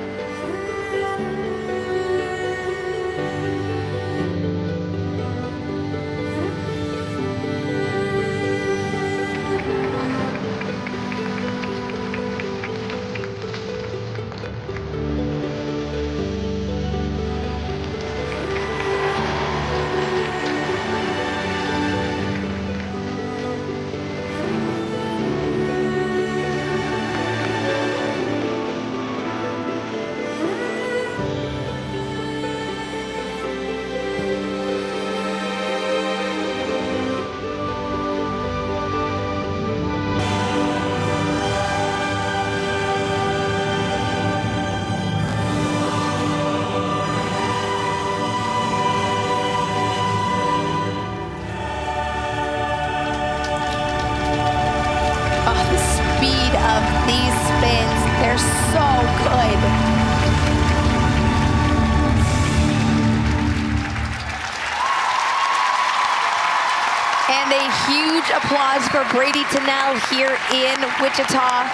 And a huge applause for Bradie Tennell here in Wichita.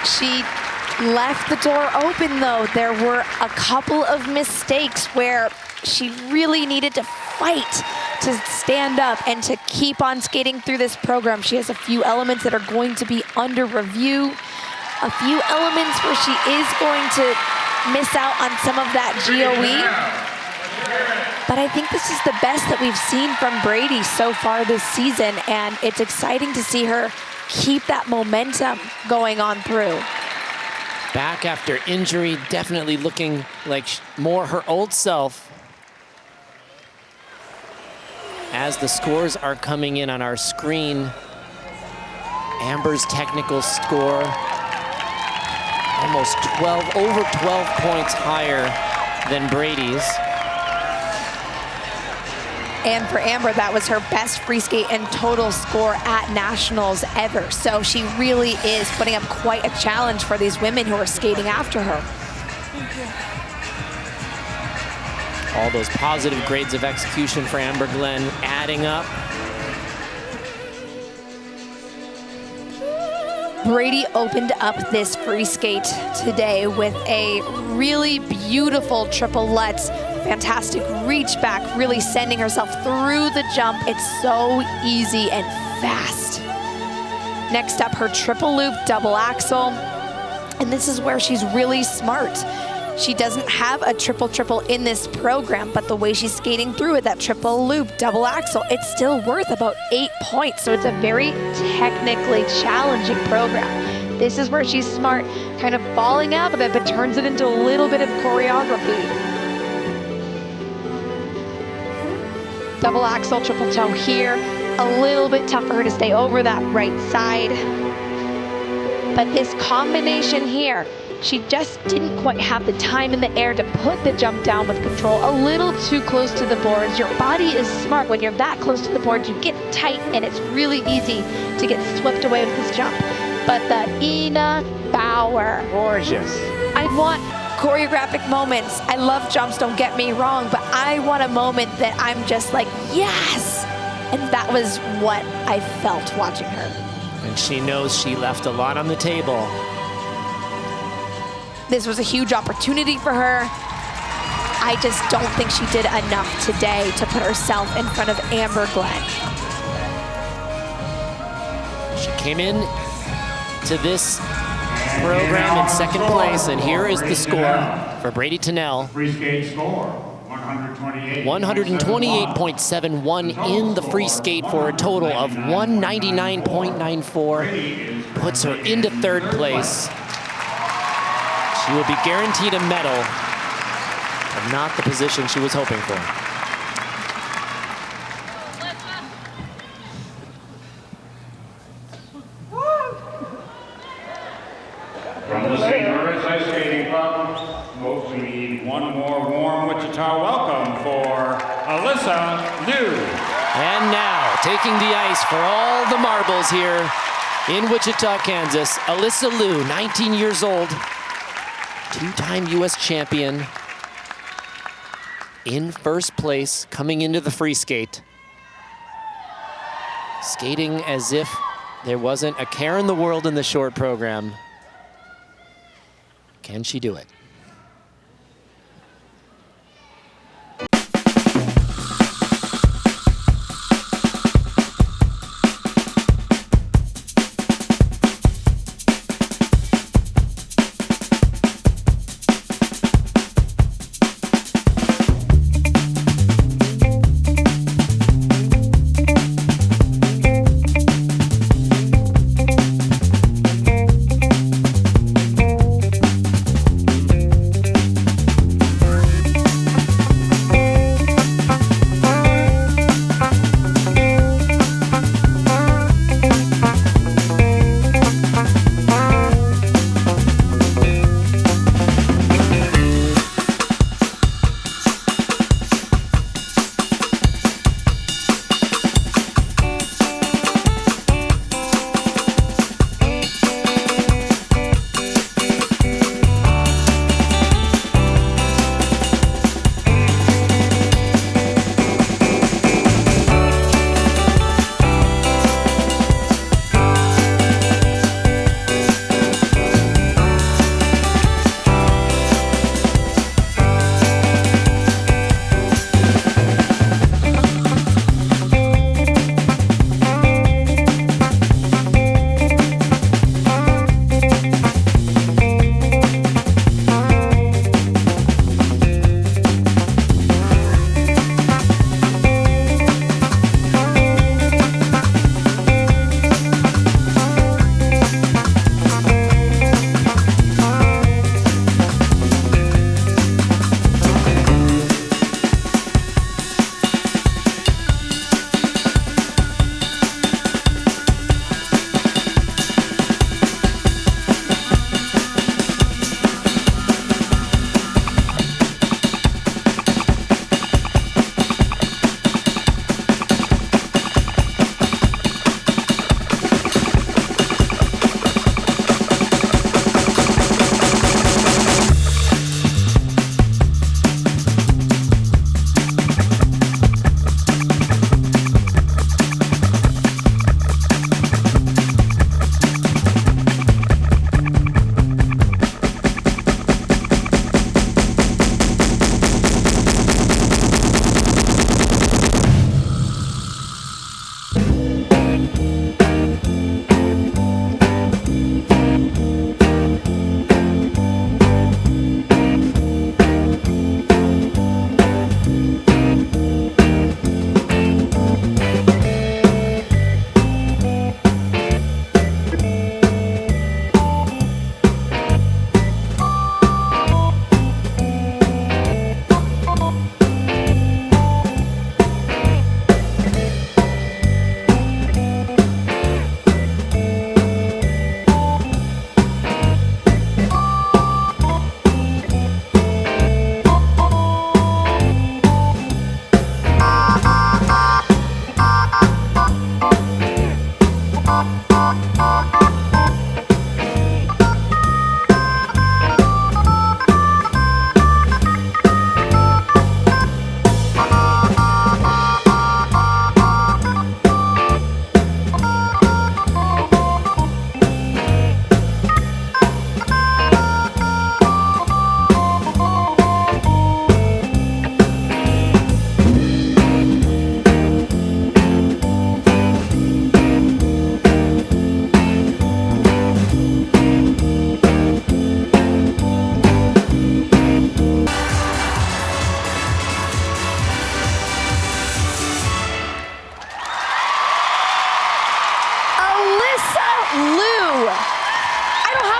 She left the door open though. There were a couple of mistakes where she really needed to fight to stand up and to keep on skating through this program. She has a few elements that are going to be under review, a few elements where she is going to miss out on some of that GOE. But I think this is the best that we've seen from Bradie so far this season, and it's exciting to see her keep that momentum going on through. Back after injury, definitely looking like more her old self. As the scores are coming in on our screen, Amber's technical score, almost over 12 points higher than Bradie's. And for Amber, that was her best free skate and total score at nationals ever. So she really is putting up quite a challenge for these women who are skating after her. All those positive grades of execution for Amber Glenn adding up. Bradie opened up this free skate today with a really beautiful triple Lutz. Fantastic reach back, really sending herself through the jump. It's so easy and fast. Next up, her triple loop double axel. And this is where she's really smart. She doesn't have a triple in this program, but the way she's skating through it, that triple loop double axel, it's still worth about 8 points. So it's a very technically challenging program. This is where she's smart, kind of falling out of it, but turns it into a little bit of choreography. Double axel, triple toe here. A little bit tough for her to stay over that right side. But this combination here, she just didn't quite have the time in the air to put the jump down with control. A little too close to the boards. Your body is smart. When you're that close to the boards, you get tight and it's really easy to get swept away with this jump. But the Ina Bauer. Gorgeous. I want choreographic moments. I love jumps, don't get me wrong, but I want a moment that I'm just like, yes! And that was what I felt watching her. And she knows she left a lot on the table. This was a huge opportunity for her. I just don't think she did enough today to put herself in front of Amber Glenn. She came in to this program in second place, and here is the score for Bradie Tennell. Free skate score, 128.71 in the free skate for a total of 199.94. Puts her into third place. She will be guaranteed a medal, but not the position she was hoping for. From the St. Lawrence Ice Skating Club, folks, we need one more warm Wichita welcome for Alysa Liu. And now, taking the ice for all the marbles here in Wichita, Kansas, Alysa Liu, 19 years old, two-time U.S. champion, in first place, coming into the free skate. Skating as if there wasn't a care in the world in the short program. Can she do it?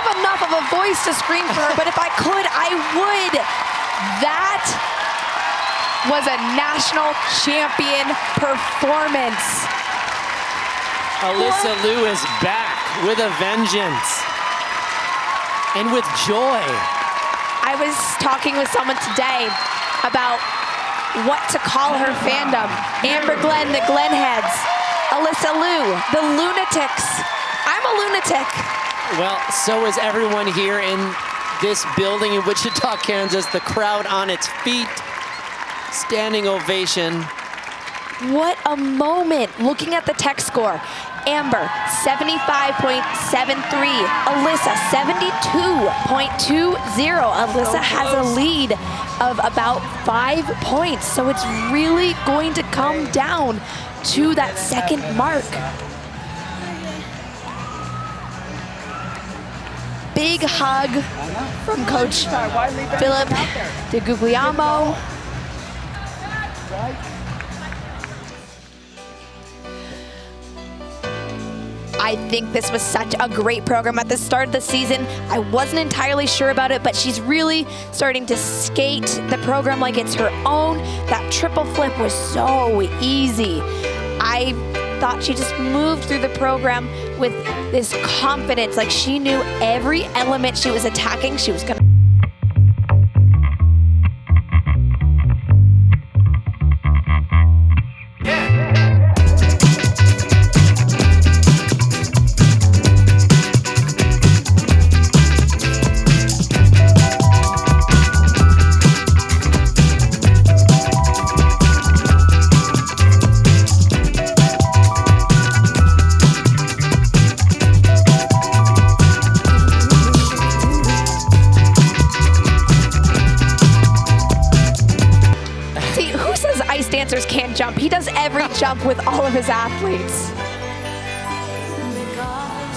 have enough of a voice to scream for her, but if I could, I would. That was a national champion performance. Alysa Liu is back with a vengeance and with joy. I was talking with someone today about what to call her fandom. Amber Glenn, the Glenheads. Alysa Liu, the Lunatics. I'm a lunatic. Well, so is everyone here in this building in Wichita, Kansas. The crowd on its feet, standing ovation. What a moment. Looking at the tech score. Amber, 75.73. Alysa, 72.20. Alysa has a lead of about 5 points. So it's really going to come down to that second mark. Big hug from Coach Philip de Guglielmo. I think this was such a great program at the start of the season. I wasn't entirely sure about it, but she's really starting to skate the program like it's her own. That triple flip was so easy. I thought she just moved through the program with this confidence, like she knew every element she was attacking, she was gonna. Can't jump. He does every jump with all of his athletes.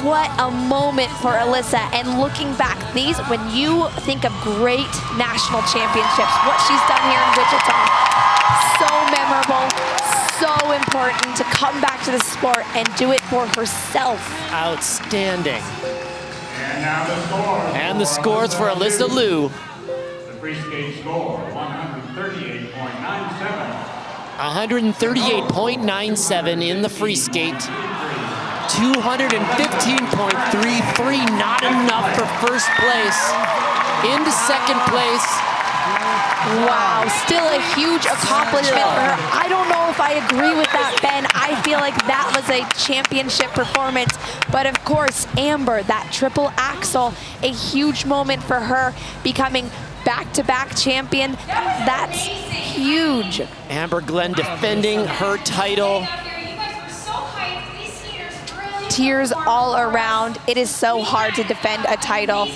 What a moment for Alysa. And looking back, these, when you think of great national championships, what she's done here in Wichita, so memorable, so important to come back to the sport and do it for herself. Outstanding. And now the scores. And the scores for Alysa Liu. The free skate score, 138.97. 138.97 in the free skate. 215.33, not enough for first place. Into second place. Wow, still a huge accomplishment for her. I don't know if I agree with that, Ben. I feel like that was a championship performance. But of course, Amber, that triple axel, a huge moment for her, becoming back-to-back champion. That's huge. Amber Glenn defending her title. Tears all around. It is so hard to defend a title.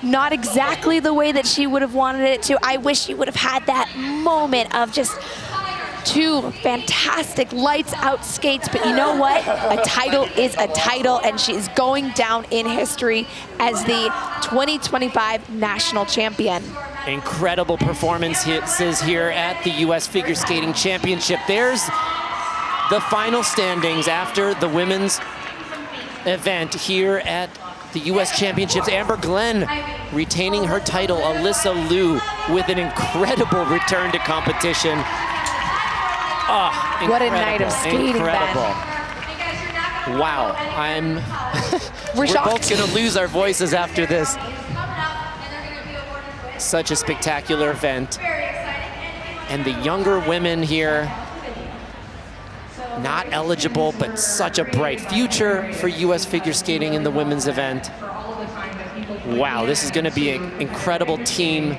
Not exactly the way that she would have wanted it to. I wish she would have had that moment of just two fantastic lights out skates, but you know what? A title is a title, and she is going down in history as the 2025 national champion. Incredible performances here at the U.S. Figure Skating Championship. There's the final standings after the women's event here at the U.S. Championships. Amber Glenn retaining her title. Alysa Liu with an incredible return to competition. Oh, what a night of skating, incredible. Ben. Wow, we're both gonna lose our voices after this. Such a spectacular event. And the younger women here, not eligible, but such a bright future for U.S. figure skating in the women's event. Wow, this is gonna be an incredible team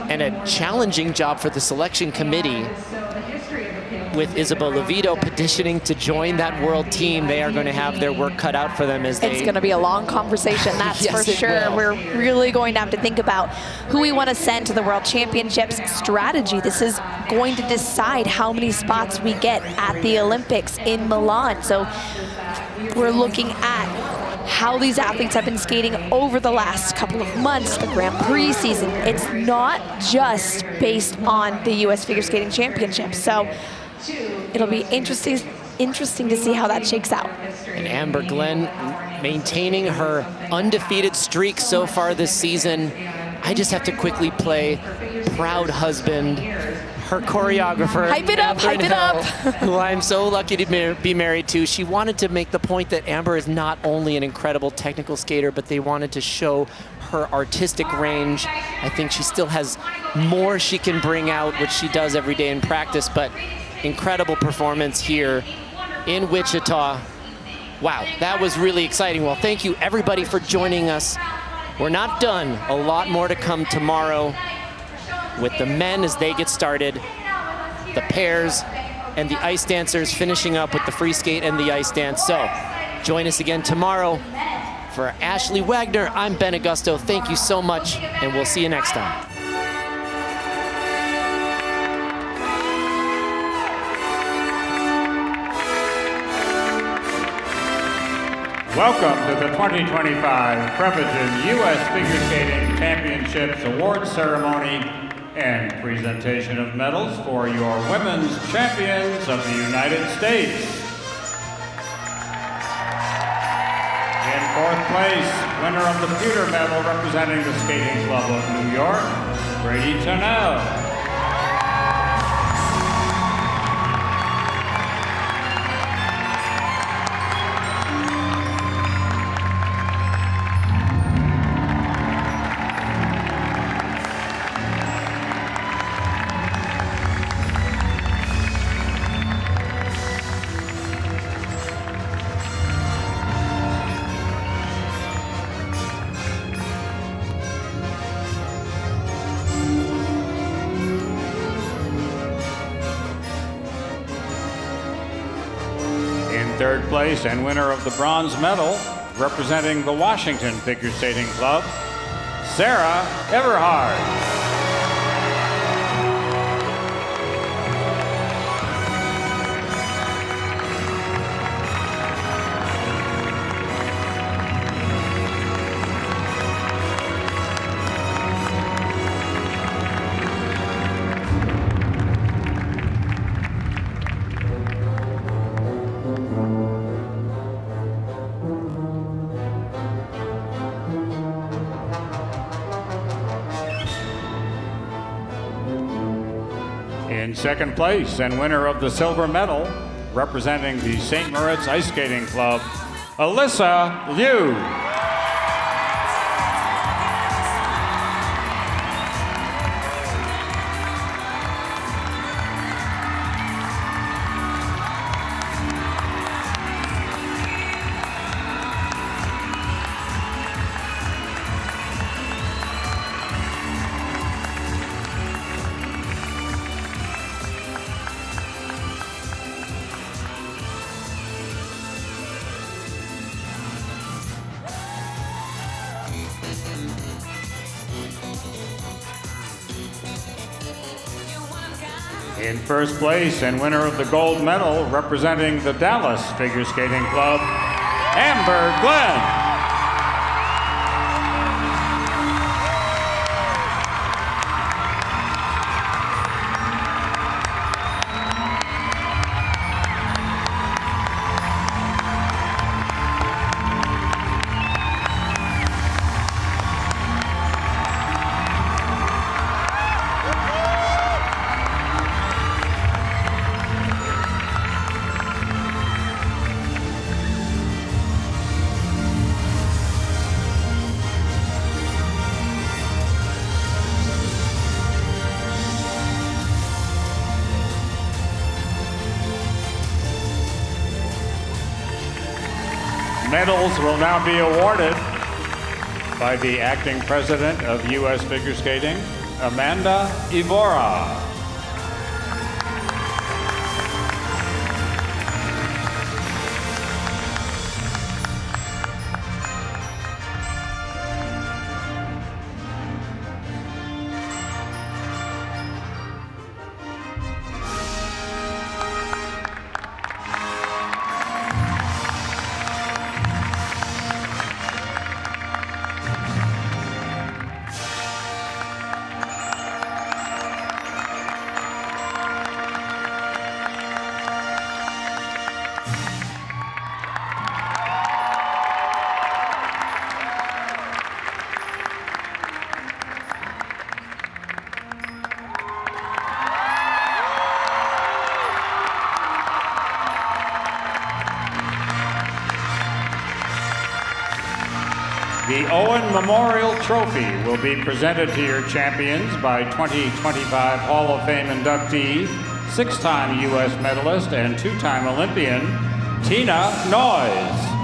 and a challenging job for the selection committee. With Isabel Levito petitioning to join that world team, they are going to have their work cut out for them as they... It's going to be a long conversation, that's yes, for sure. We're really going to have to think about who we want to send to the World Championships strategy. This is going to decide how many spots we get at the Olympics in Milan. So we're looking at how these athletes have been skating over the last couple of months, the Grand Prix season. It's not just based on the U.S. Figure Skating Championships. So it'll be interesting to see how that shakes out. And Amber Glenn maintaining her undefeated streak so far this season. I just have to quickly play proud husband, her choreographer, hype it up, hype it up. who I'm so lucky to be married to. She wanted to make the point that Amber is not only an incredible technical skater, but they wanted to show her artistic range. I think she still has more she can bring out, which she does every day in practice, but incredible performance here in Wichita. Wow, that was really exciting. Well, thank you everybody for joining us. We're not done. A lot more to come tomorrow with the men as they get started, the pairs, and the ice dancers finishing up with the free skate and the ice dance. So join us again tomorrow. For Ashley Wagner, I'm Ben Augusto. Thank you so much, and we'll see you next time. Welcome to the 2025 Prevagen U.S. Figure Skating Championships Awards Ceremony and presentation of medals for your women's champions of the United States. In fourth place, winner of the pewter medal representing the Skating Club of New York, Bradie Tennell. Third place and winner of the bronze medal, representing the Washington Figure Skating Club, Sarah Everhardt. In second place and winner of the silver medal, representing the St. Moritz Ice Skating Club, Alysa Liu. In first place and winner of the gold medal, representing the Dallas Figure Skating Club, Amber Glenn. Medals will now be awarded by the acting president of U.S. Figure Skating, Amanda Ivora. memorial trophy will be presented to your champions by 2025 Hall of Fame inductee, 6-time U.S. medalist and 2-time Olympian, Tina Noyes.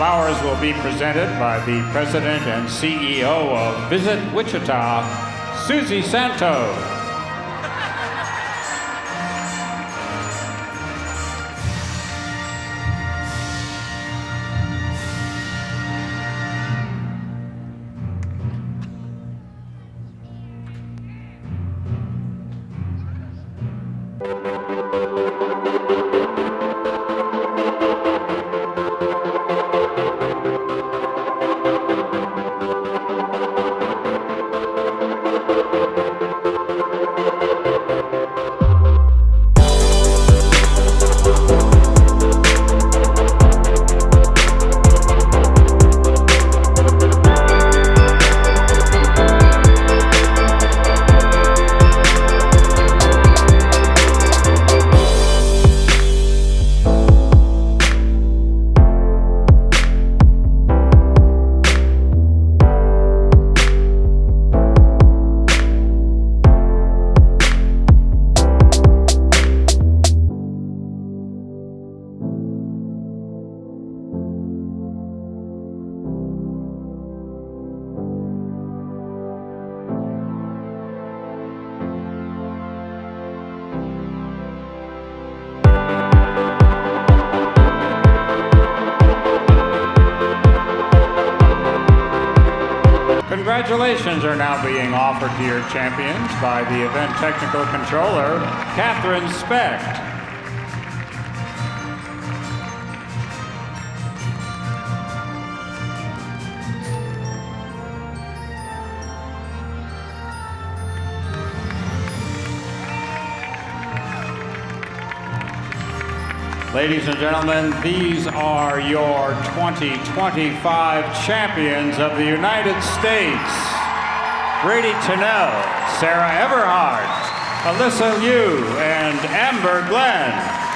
Flowers will be presented by the President and CEO of Visit Wichita, Susie Santo. Congratulations are now being offered to your champions by the event technical controller, Catherine Specht. Ladies and gentlemen, these are your 2025 champions of the United States. Bradie Tennell, Sarah Everhardt, Alysa Liu, and Amber Glenn.